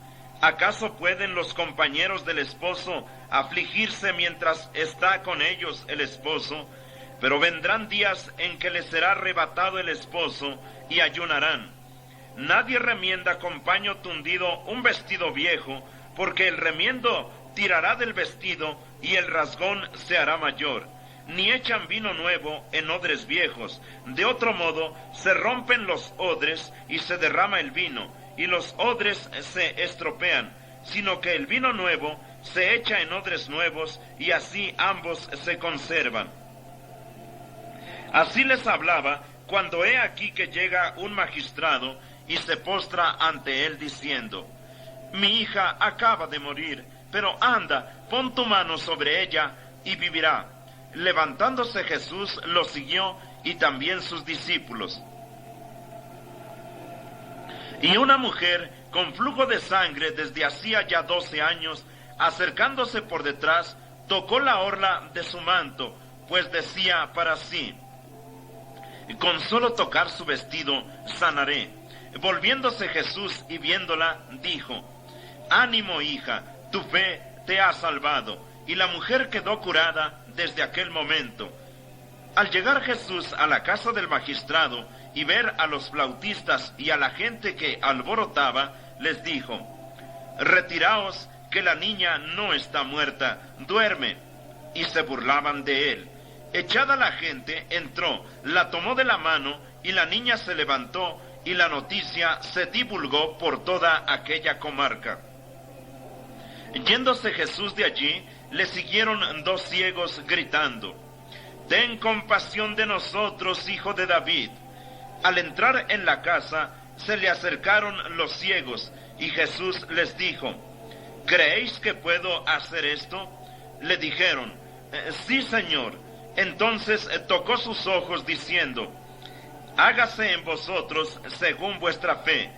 ¿acaso pueden los compañeros del esposo afligirse mientras está con ellos el esposo? Pero vendrán días en que les será arrebatado el esposo, y ayunarán. Nadie remienda con paño tundido un vestido viejo, porque el remiendo tirará del vestido, y el rasgón se hará mayor. Ni echan vino nuevo en odres viejos, de otro modo se rompen los odres y se derrama el vino, y los odres se estropean, sino que el vino nuevo se echa en odres nuevos, y así ambos se conservan. Así les hablaba, cuando he aquí que llega un magistrado, y se postra ante él diciendo, mi hija acaba de morir, pero anda, pon tu mano sobre ella, y vivirá. Levantándose Jesús lo siguió, y también sus discípulos. Y una mujer con flujo de sangre desde hacía ya 12 años, acercándose por detrás, tocó la orla de su manto, pues decía para sí, con solo tocar su vestido sanaré. Volviéndose Jesús y viéndola, dijo, ánimo hija, tu fe te ha salvado. Y la mujer quedó curada desde aquel momento. Al llegar Jesús a la casa del magistrado y ver a los flautistas y a la gente que alborotaba, les dijo, retiraos, que la niña no está muerta, duerme. Y se burlaban de él. Echada la gente, entró, la tomó de la mano, y la niña se levantó, y la noticia se divulgó por toda aquella comarca. Yéndose Jesús de allí, le siguieron 2 ciegos gritando, ten compasión de nosotros, hijo de David. Al entrar en la casa, se le acercaron los ciegos, y Jesús les dijo, ¿creéis que puedo hacer esto? Le dijeron, sí, Señor. Entonces tocó sus ojos, diciendo, hágase en vosotros según vuestra fe.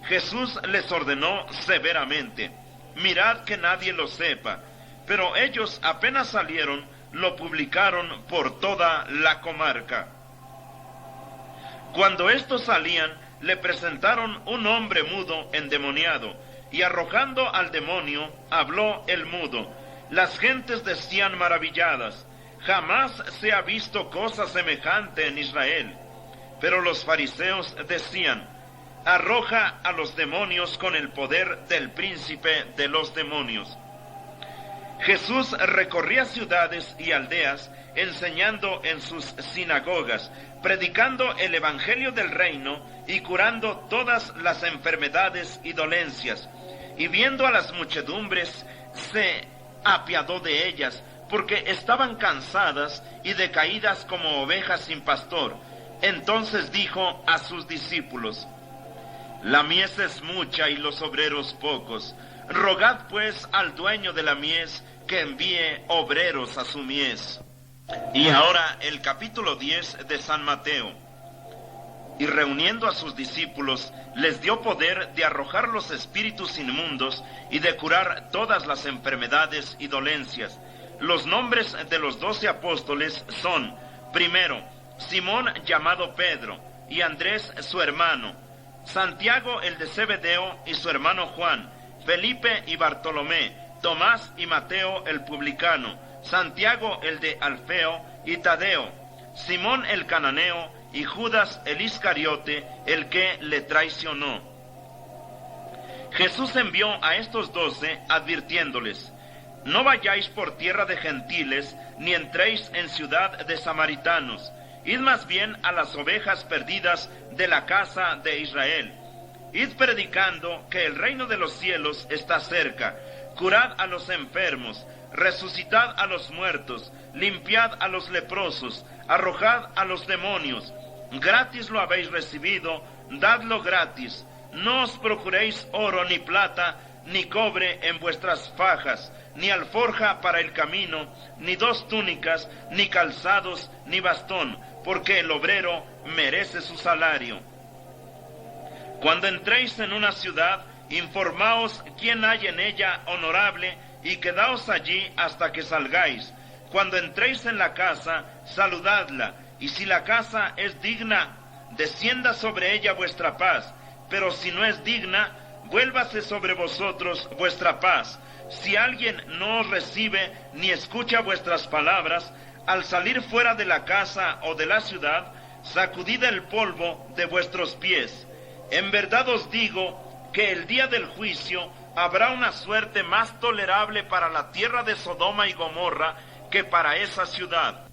Jesús les ordenó severamente, mirad que nadie lo sepa. Pero ellos apenas salieron, lo publicaron por toda la comarca. Cuando estos salían, le presentaron un hombre mudo endemoniado, y arrojando al demonio, habló el mudo. Las gentes decían maravilladas, jamás se ha visto cosa semejante en Israel. Pero los fariseos decían, arroja a los demonios con el poder del príncipe de los demonios. Jesús recorría ciudades y aldeas, enseñando en sus sinagogas, predicando el evangelio del reino y curando todas las enfermedades y dolencias. Y viendo a las muchedumbres, se apiadó de ellas, porque estaban cansadas y decaídas como ovejas sin pastor. Entonces dijo a sus discípulos, la mies es mucha y los obreros pocos. Rogad pues al dueño de la mies que envíe obreros a su mies. Y ahora el capítulo 10 de San Mateo. Y reuniendo a sus discípulos, les dio poder de arrojar los espíritus inmundos y de curar todas las enfermedades y dolencias. Los nombres de los 12 apóstoles son: primero, Simón llamado Pedro, y Andrés su hermano, Santiago el de Zebedeo y su hermano Juan, Felipe y Bartolomé, Tomás y Mateo el publicano, Santiago el de Alfeo y Tadeo, Simón el cananeo y Judas el Iscariote, el que le traicionó. Jesús envió a estos 12 advirtiéndoles: no vayáis por tierra de gentiles, ni entréis en ciudad de samaritanos. Id más bien a las ovejas perdidas de la casa de Israel. Id predicando que el reino de los cielos está cerca. Curad a los enfermos, resucitad a los muertos, limpiad a los leprosos, arrojad a los demonios. Gratis lo habéis recibido, dadlo gratis. No os procuréis oro ni plata, ni cobre en vuestras fajas, ni alforja para el camino, ni 2 túnicas, ni calzados, ni bastón, porque el obrero merece su salario. Cuando entréis en una ciudad, informaos quién hay en ella honorable, y quedaos allí hasta que salgáis. Cuando entréis en la casa, saludadla, y si la casa es digna, descienda sobre ella vuestra paz, pero si no es digna, vuélvase sobre vosotros vuestra paz. Si alguien no os recibe ni escucha vuestras palabras, al salir fuera de la casa o de la ciudad, sacudid el polvo de vuestros pies. En verdad os digo que el día del juicio habrá una suerte más tolerable para la tierra de Sodoma y Gomorra que para esa ciudad.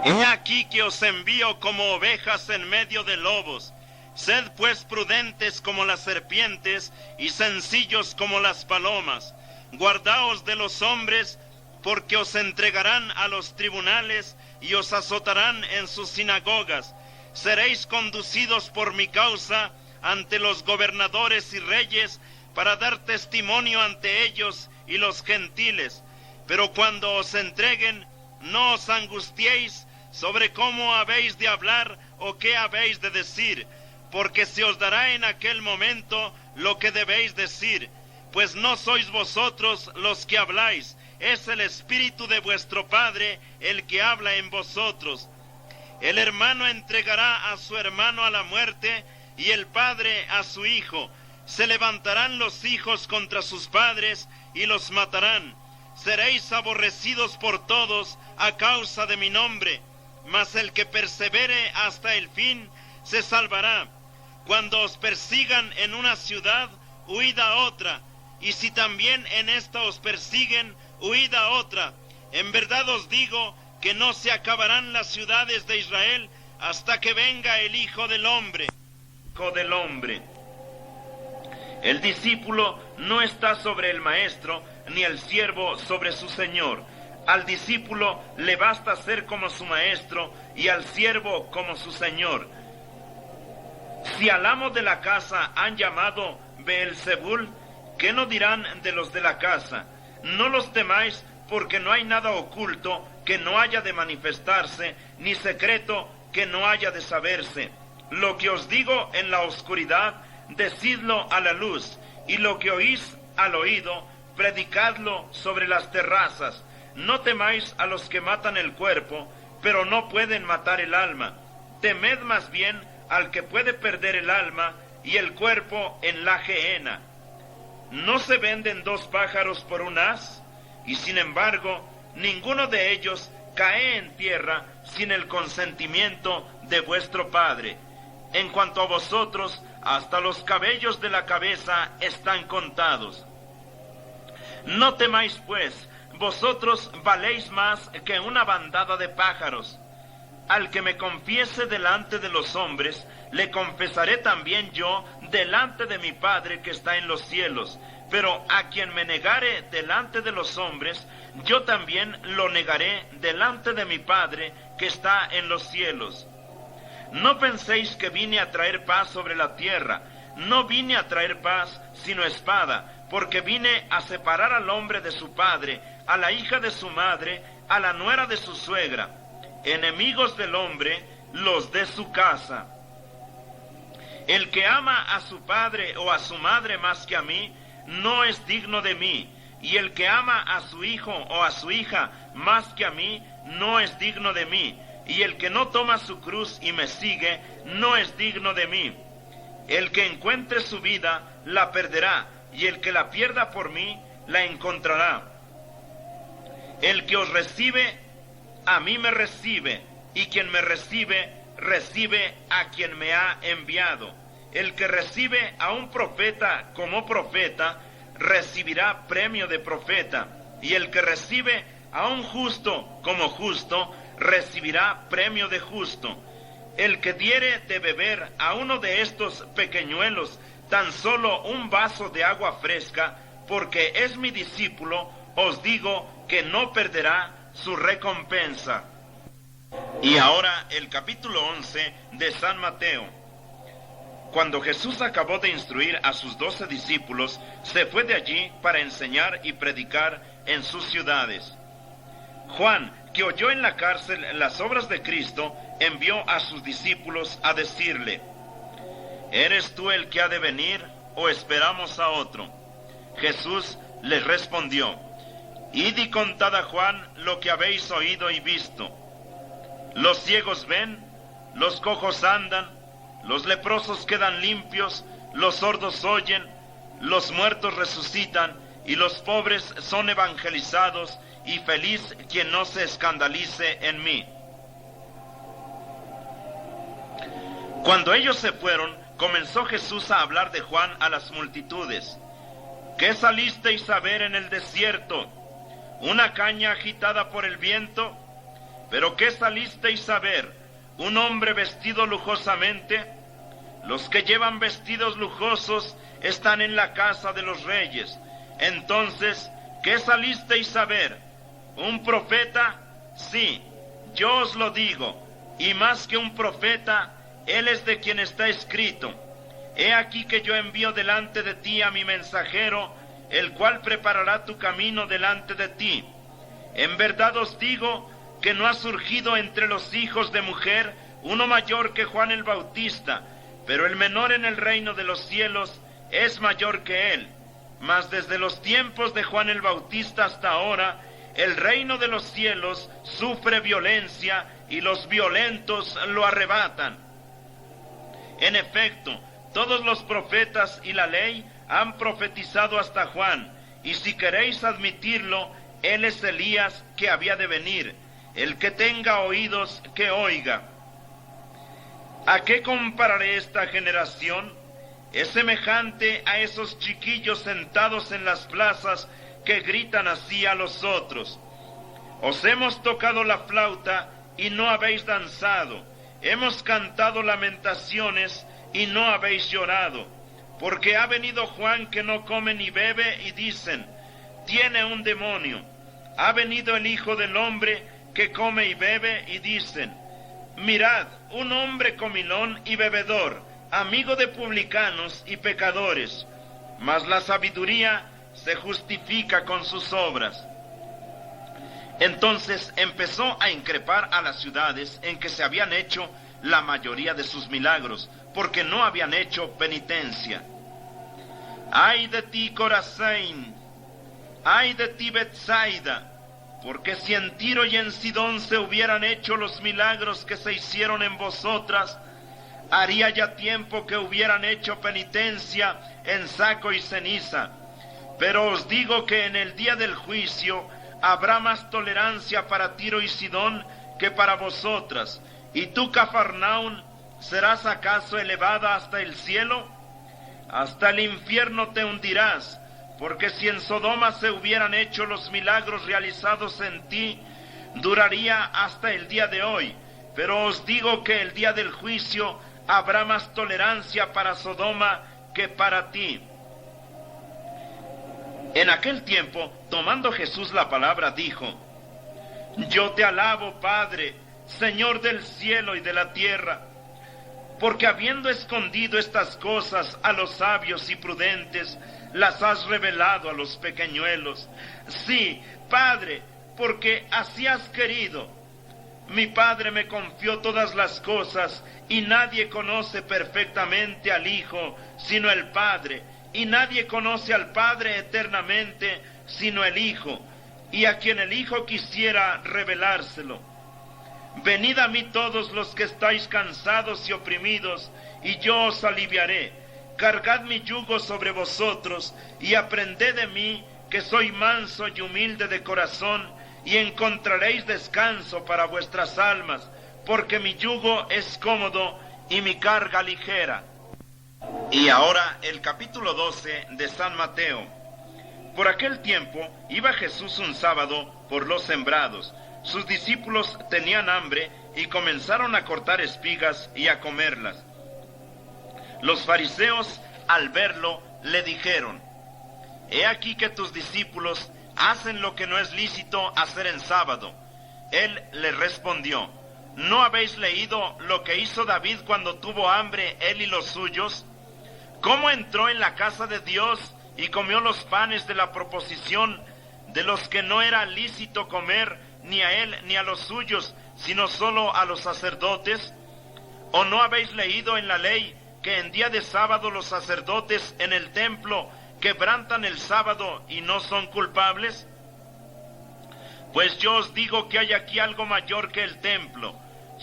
He aquí que os envío como ovejas en medio de lobos. Sed pues prudentes como las serpientes y sencillos como las palomas. Guardaos de los hombres, porque os entregarán a los tribunales y os azotarán en sus sinagogas. Seréis conducidos por mi causa ante los gobernadores y reyes para dar testimonio ante ellos y los gentiles. Pero cuando os entreguen, no os angustiéis sobre cómo habéis de hablar o qué habéis de decir, porque se os dará en aquel momento lo que debéis decir, pues no sois vosotros los que habláis, es el Espíritu de vuestro Padre el que habla en vosotros. El hermano entregará a su hermano a la muerte, y el padre a su hijo. Se levantarán los hijos contra sus padres, y los matarán. Seréis aborrecidos por todos a causa de mi nombre, mas el que persevere hasta el fin se salvará. Cuando os persigan en una ciudad, huid a otra, y si también en esta os persiguen, huid a otra. En verdad os digo que no se acabarán las ciudades de Israel hasta que venga el Hijo del Hombre. Hijo del Hombre. El discípulo no está sobre el maestro, ni el siervo sobre su señor. Al discípulo le basta ser como su maestro, y al siervo como su señor. Si al amo de la casa han llamado Beelzebul, ¿qué no dirán de los de la casa? No los temáis, porque no hay nada oculto que no haya de manifestarse, ni secreto que no haya de saberse. Lo que os digo en la oscuridad, decidlo a la luz, y lo que oís al oído, predicadlo sobre las terrazas. No temáis a los que matan el cuerpo, pero no pueden matar el alma. Temed más bien al que puede perder el alma y el cuerpo en la gehenna. ¿No se venden 2 pájaros por un haz? Y sin embargo, ninguno de ellos cae en tierra sin el consentimiento de vuestro Padre. En cuanto a vosotros, hasta los cabellos de la cabeza están contados. No temáis pues, vosotros valéis más que una bandada de pájaros. Al que me confiese delante de los hombres, le confesaré también yo delante de mi Padre que está en los cielos. Pero a quien me negare delante de los hombres, yo también lo negaré delante de mi Padre que está en los cielos. No penséis que vine a traer paz sobre la tierra. No vine a traer paz, sino espada, porque vine a separar al hombre de su padre, a la hija de su madre, a la nuera de su suegra. Enemigos del hombre, los de su casa. El que ama a su padre o a su madre más que a mí, no es digno de mí. y el que ama a su hijo o a su hija más que a mí, no es digno de mí, y el que no toma su cruz y me sigue, no es digno de mí. El que encuentre su vida, la perderá, y el que la pierda por mí, la encontrará. El que os recibe, a mí me recibe, y quien me recibe, recibe a quien me ha enviado. El que recibe a un profeta como profeta, recibirá premio de profeta, y el que recibe a un justo como justo, recibirá premio de justo. El que diere de beber a uno de estos pequeñuelos tan solo un vaso de agua fresca, porque es mi discípulo, os digo que no perderá su recompensa. Y ahora el capítulo 11 de San Mateo. Cuando Jesús acabó de instruir a sus 12 discípulos, se fue de allí para enseñar y predicar en sus ciudades. Juan, que oyó en la cárcel las obras de Cristo, envió a sus discípulos a decirle: ¿eres tú el que ha de venir, o esperamos a otro? Jesús les respondió: id y contad a Juan lo que habéis oído y visto. Los ciegos ven, los cojos andan, los leprosos quedan limpios, los sordos oyen, los muertos resucitan, y los pobres son evangelizados, y feliz quien no se escandalice en mí. Cuando ellos se fueron, comenzó Jesús a hablar de Juan a las multitudes. ¿Qué salisteis a ver en el desierto? ¿Una caña agitada por el viento? ¿Pero qué salisteis a ver? ¿Un hombre vestido lujosamente? Los que llevan vestidos lujosos están en la casa de los reyes. Entonces, ¿qué salisteis a ver? ¿Un profeta? Sí, yo os lo digo, y más que un profeta, él es de quien está escrito: he aquí que yo envío delante de ti a mi mensajero, el cual preparará tu camino delante de ti. En verdad os digo que no ha surgido entre los hijos de mujer uno mayor que Juan el Bautista, pero el menor en el reino de los cielos es mayor que él. Mas desde los tiempos de Juan el Bautista hasta ahora, el reino de los cielos sufre violencia, y los violentos lo arrebatan. En efecto, todos los profetas y la ley han profetizado hasta Juan, y si queréis admitirlo, él es Elías que había de venir. El que tenga oídos, que oiga. ¿A qué compararé esta generación? Es semejante a esos chiquillos sentados en las plazas que gritan así a los otros: os hemos tocado la flauta y no habéis danzado, hemos cantado lamentaciones y no habéis llorado. Porque ha venido Juan que no come ni bebe, y dicen: tiene un demonio. Ha venido el Hijo del Hombre que come y bebe, y dicen: mirad, un hombre comilón y bebedor, amigo de publicanos y pecadores. Mas la sabiduría se justifica con sus obras. Entonces empezó a increpar a las ciudades en que se habían hecho la mayoría de sus milagros, porque no habían hecho penitencia. ¡Ay de ti, Corazín! ¡Ay de ti, Betsaida! Porque si en Tiro y en Sidón se hubieran hecho los milagros que se hicieron en vosotras, haría ya tiempo que hubieran hecho penitencia en saco y ceniza. Pero os digo que en el día del juicio habrá más tolerancia para Tiro y Sidón que para vosotras. ¿Y tú, Cafarnaún, serás acaso elevada hasta el cielo? Hasta el infierno te hundirás. Porque si en Sodoma se hubieran hecho los milagros realizados en ti, duraría hasta el día de hoy. Pero os digo que el día del juicio habrá más tolerancia para Sodoma que para ti. En aquel tiempo, tomando Jesús la palabra, dijo: yo te alabo, Padre, Señor del cielo y de la tierra, porque habiendo escondido estas cosas a los sabios y prudentes, las has revelado a los pequeñuelos. Sí, Padre, porque así has querido. Mi Padre me confió todas las cosas, y nadie conoce perfectamente al Hijo, sino el Padre, y nadie conoce al Padre eternamente, sino el Hijo, y a quien el Hijo quisiera revelárselo. Venid a mí todos los que estáis cansados y oprimidos, y yo os aliviaré. Cargad mi yugo sobre vosotros, y aprended de mí, que soy manso y humilde de corazón, y encontraréis descanso para vuestras almas, porque mi yugo es cómodo y mi carga ligera. Y ahora el capítulo 12 de San Mateo. Por aquel tiempo iba Jesús un sábado por los sembrados. Sus discípulos tenían hambre y comenzaron a cortar espigas y a comerlas. Los fariseos, al verlo, le dijeron: «He aquí que tus discípulos hacen lo que no es lícito hacer en sábado». Él les respondió: ¿no habéis leído lo que hizo David cuando tuvo hambre, él y los suyos? ¿Cómo entró en la casa de Dios y comió los panes de la proposición, de los que no era lícito comer ni a él ni a los suyos, sino solo a los sacerdotes? ¿O no habéis leído en la ley que en día de sábado los sacerdotes en el templo quebrantan el sábado y no son culpables? Pues yo os digo que hay aquí algo mayor que el templo.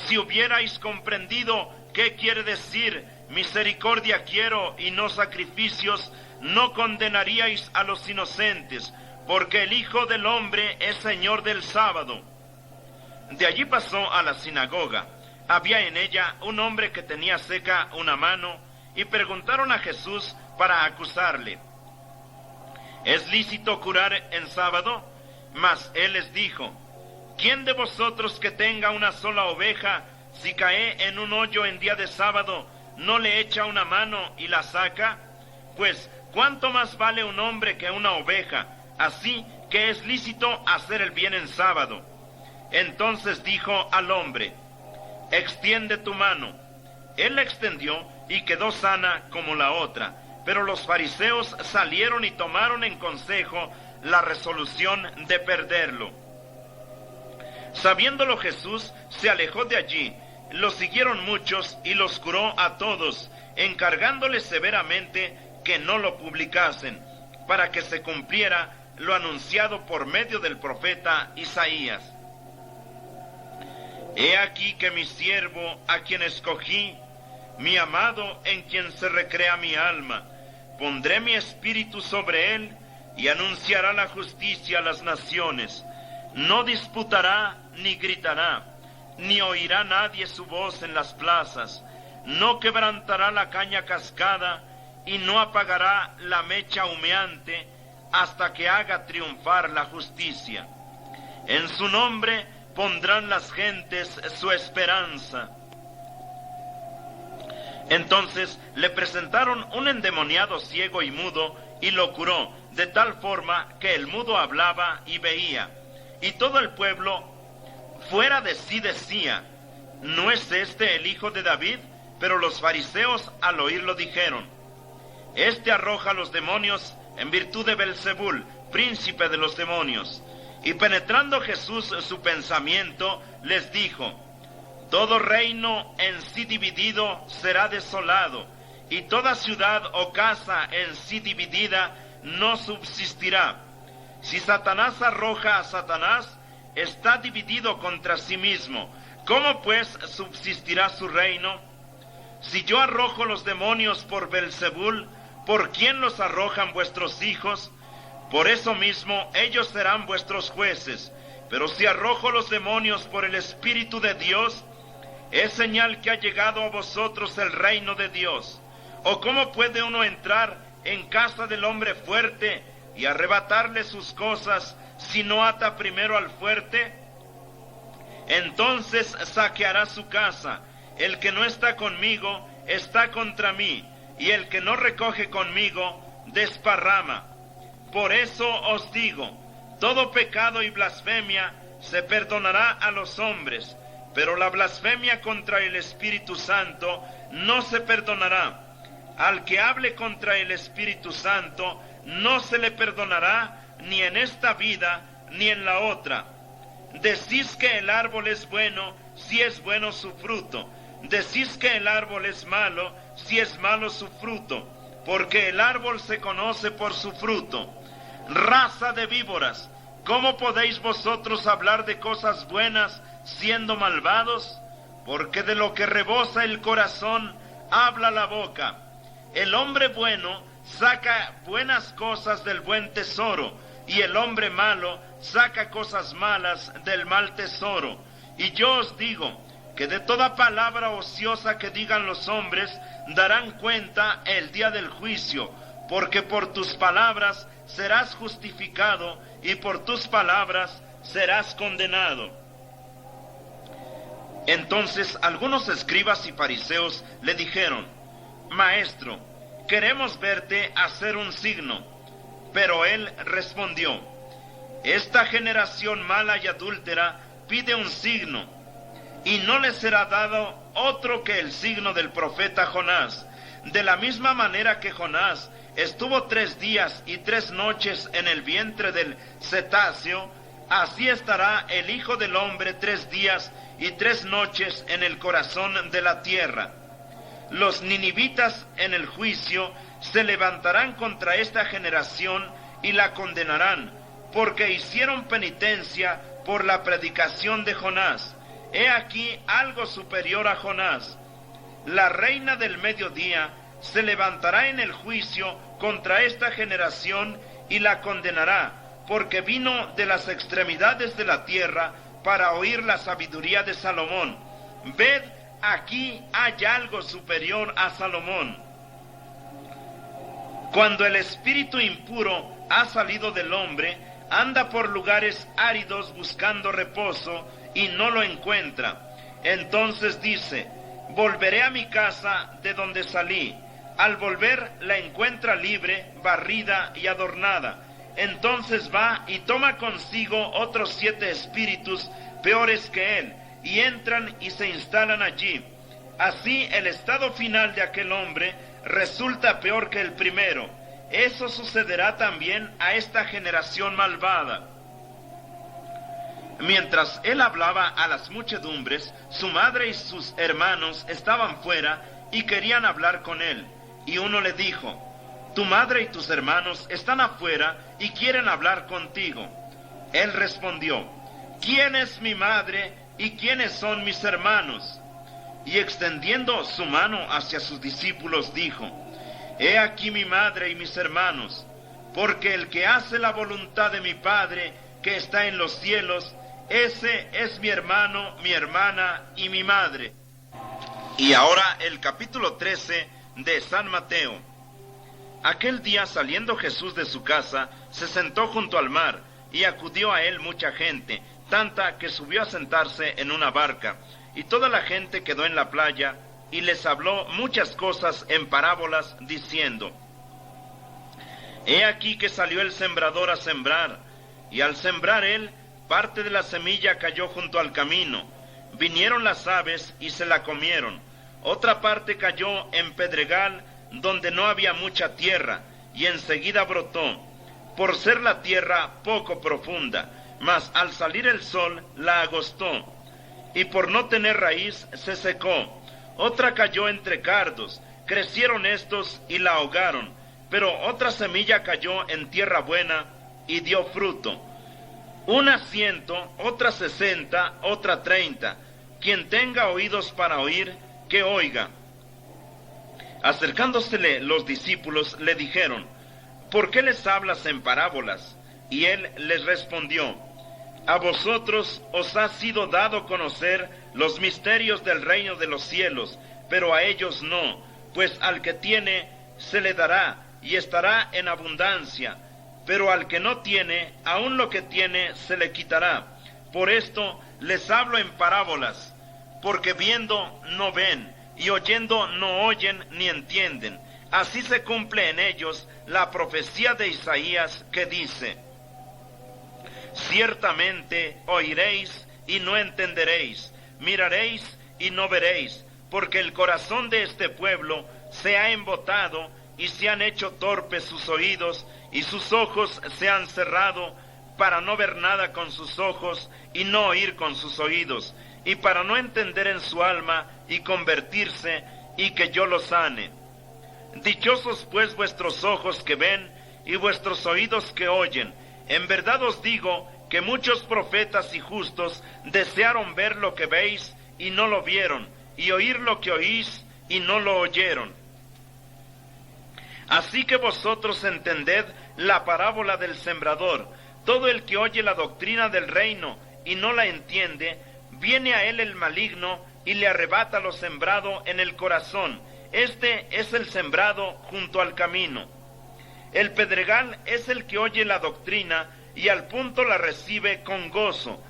Si hubierais comprendido qué quiere decir misericordia quiero y no sacrificios, no condenaríais a los inocentes, porque el Hijo del Hombre es Señor del sábado. De allí pasó a la sinagoga. Había en ella un hombre que tenía seca una mano, y preguntaron a Jesús para acusarle: ¿es lícito curar en sábado? Mas él les dijo: ¿quién de vosotros que tenga una sola oveja, si cae en un hoyo en día de sábado, no le echa una mano y la saca? Pues, ¿cuánto más vale un hombre que una oveja? Así que es lícito hacer el bien en sábado. Entonces dijo al hombre: extiende tu mano. Él la extendió y quedó sana como la otra. Pero los fariseos salieron y tomaron en consejo la resolución de perderlo. Sabiéndolo Jesús, se alejó de allí. Lo siguieron muchos y los curó a todos, encargándoles severamente que no lo publicasen, para que se cumpliera lo anunciado por medio del profeta Isaías. He aquí que mi siervo, a quien escogí, mi amado, en quien se recrea mi alma. Pondré mi espíritu sobre él, y anunciará la justicia a las naciones. No disputará ni gritará, ni oirá nadie su voz en las plazas. No quebrantará la caña cascada, y no apagará la mecha humeante, hasta que haga triunfar la justicia. En su nombre pondrán las gentes su esperanza. Entonces le presentaron un endemoniado ciego y mudo, y lo curó, de tal forma que el mudo hablaba y veía. Y todo el pueblo fuera de sí decía: ¿no es este el hijo de David? Pero los fariseos al oírlo dijeron: este arroja a los demonios en virtud de Belzebul, príncipe de los demonios. Y penetrando Jesús su pensamiento, les dijo: todo reino en sí dividido será desolado, y toda ciudad o casa en sí dividida no subsistirá. Si Satanás arroja a Satanás, está dividido contra sí mismo. ¿Cómo pues subsistirá su reino? Si yo arrojo los demonios por Belzebul, ¿por quién los arrojan vuestros hijos? Por eso mismo ellos serán vuestros jueces. Pero si arrojo los demonios por el Espíritu de Dios, es señal que ha llegado a vosotros el reino de Dios. ¿O cómo puede uno entrar en casa del hombre fuerte y arrebatarle sus cosas si no ata primero al fuerte? Entonces saqueará su casa. El que no está conmigo está contra mí, y el que no recoge conmigo desparrama. Por eso os digo, todo pecado y blasfemia se perdonará a los hombres, pero la blasfemia contra el Espíritu Santo no se perdonará. Al que hable contra el Espíritu Santo no se le perdonará ni en esta vida ni en la otra. Decís que el árbol es bueno si es bueno su fruto. Decís que el árbol es malo si es malo su fruto. porque el árbol se conoce por su fruto. Raza de víboras, ¿cómo podéis vosotros hablar de cosas buenas siendo malvados? Porque de lo que rebosa el corazón habla la boca. El hombre bueno saca buenas cosas del buen tesoro, y el hombre malo saca cosas malas del mal tesoro. Y yo os digo que de toda palabra ociosa que digan los hombres darán cuenta el día del juicio, porque por tus palabras serás justificado y por tus palabras serás condenado. Entonces algunos escribas y fariseos le dijeron: Maestro, queremos verte hacer un signo. Pero él respondió: Esta generación mala y adúltera pide un signo, y no le será dado otro que el signo del profeta Jonás. De la misma manera que Jonás estuvo 3 días y 3 noches en el vientre del cetáceo, así estará el Hijo del Hombre 3 días y 3 noches en el corazón de la tierra. Los ninivitas en el juicio se levantarán contra esta generación y la condenarán, porque hicieron penitencia por la predicación de Jonás. He aquí algo superior a Jonás. La reina del mediodía se levantará en el juicio contra esta generación y la condenará, porque vino de las extremidades de la tierra para oír la sabiduría de Salomón. Ved, aquí hay algo superior a Salomón. Cuando el espíritu impuro ha salido del hombre, anda por lugares áridos buscando reposo y no lo encuentra. Entonces dice: volveré a mi casa de donde salí. Al volver la encuentra libre, barrida y adornada. Entonces va y toma consigo otros 7 espíritus peores que él, y entran y se instalan allí. Así el estado final de aquel hombre resulta peor que el primero. Eso sucederá también a esta generación malvada. Mientras él hablaba a las muchedumbres, su madre y sus hermanos estaban fuera y querían hablar con él. Y uno le dijo: tu madre y tus hermanos están afuera y quieren hablar contigo. Él respondió: ¿quién es mi madre y quiénes son mis hermanos? Y extendiendo su mano hacia sus discípulos dijo: he aquí mi madre y mis hermanos, porque el que hace la voluntad de mi Padre que está en los cielos, ese es mi hermano, mi hermana y mi madre. Y ahora el capítulo 13 de San Mateo. Aquel día, saliendo Jesús de su casa, se sentó junto al mar, y acudió a él mucha gente, tanta que subió a sentarse en una barca, y toda la gente quedó en la playa, y les habló muchas cosas en parábolas, diciendo: he aquí que salió el sembrador a sembrar, y al sembrar él, parte de la semilla cayó junto al camino. Vinieron las aves y se la comieron. Otra parte cayó en pedregal, donde no había mucha tierra, y enseguida brotó, por ser la tierra poco profunda, mas al salir el sol la agostó, y por no tener raíz se secó. Otra cayó entre cardos, crecieron estos y la ahogaron, pero otra semilla cayó en tierra buena y dio fruto. Una 100, otra 60, otra 30. Quien tenga oídos para oír, que oiga. Acercándosele los discípulos le dijeron: ¿por qué les hablas en parábolas? Y él les respondió: a vosotros os ha sido dado conocer los misterios del reino de los cielos, pero a ellos no, pues al que tiene se le dará y estará en abundancia, pero al que no tiene, aun lo que tiene se le quitará. Por esto les hablo en parábolas, porque viendo no ven, y oyendo no oyen ni entienden. Así se cumple en ellos la profecía de Isaías, que dice: ciertamente oiréis y no entenderéis, miraréis y no veréis, porque el corazón de este pueblo se ha embotado y se han hecho torpes sus oídos, y sus ojos se han cerrado, para no ver nada con sus ojos y no oír con sus oídos, y para no entender en su alma y convertirse, y que yo los sane. Dichosos pues vuestros ojos que ven y vuestros oídos que oyen. En verdad os digo que muchos profetas y justos desearon ver lo que veis y no lo vieron, y oír lo que oís y no lo oyeron. Así que vosotros entended la parábola del sembrador. Todo el que oye la doctrina del reino y no la entiende, viene a él el maligno y le arrebata lo sembrado en el corazón. Este es el sembrado junto al camino. El pedregal es el que oye la doctrina y al punto la recibe con gozo,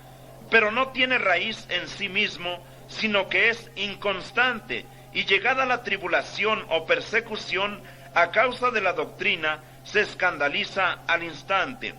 pero no tiene raíz en sí mismo, sino que es inconstante, y llegada la tribulación o persecución a causa de la doctrina, se escandaliza al instante.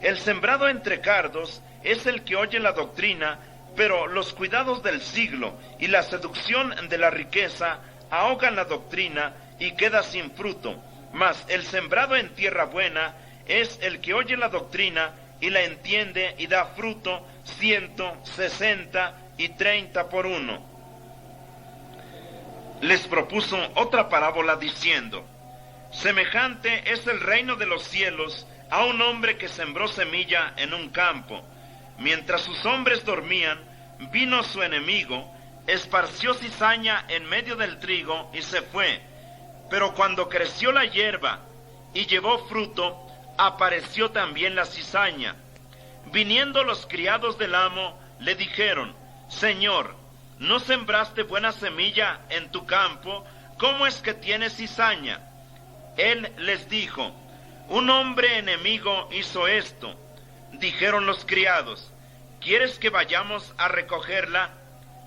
El sembrado entre cardos es el que oye la doctrina, pero los cuidados del siglo y la seducción de la riqueza ahogan la doctrina y queda sin fruto. Mas el sembrado en tierra buena es el que oye la doctrina y la entiende y da fruto 100, 60 y 30 por uno. Les propuso otra parábola diciendo: semejante es el reino de los cielos a un hombre que sembró semilla en un campo. Mientras sus hombres dormían, vino su enemigo, esparció cizaña en medio del trigo y se fue. Pero cuando creció la hierba y llevó fruto, apareció también la cizaña. Viniendo los criados del amo, le dijeron: Señor, ¿no sembraste buena semilla en tu campo? ¿Cómo es que tienes cizaña? Él les dijo: un hombre enemigo hizo esto. Dijeron los criados: ¿quieres que vayamos a recogerla?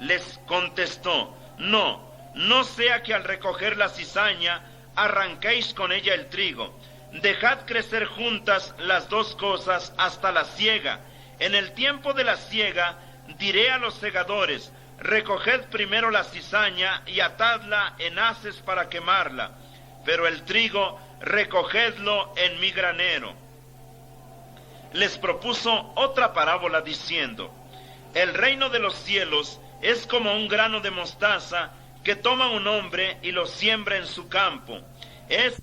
Les contestó: no sea que al recoger la cizaña arranquéis con ella el trigo. Dejad crecer juntas las dos cosas hasta la siega. En el tiempo de la siega diré a los segadores: recoged primero la cizaña y atadla en haces para quemarla, pero el trigo recogedlo en mi granero. Les propuso otra parábola diciendo: el reino de los cielos es como un grano de mostaza que toma un hombre y lo siembra en su campo. Es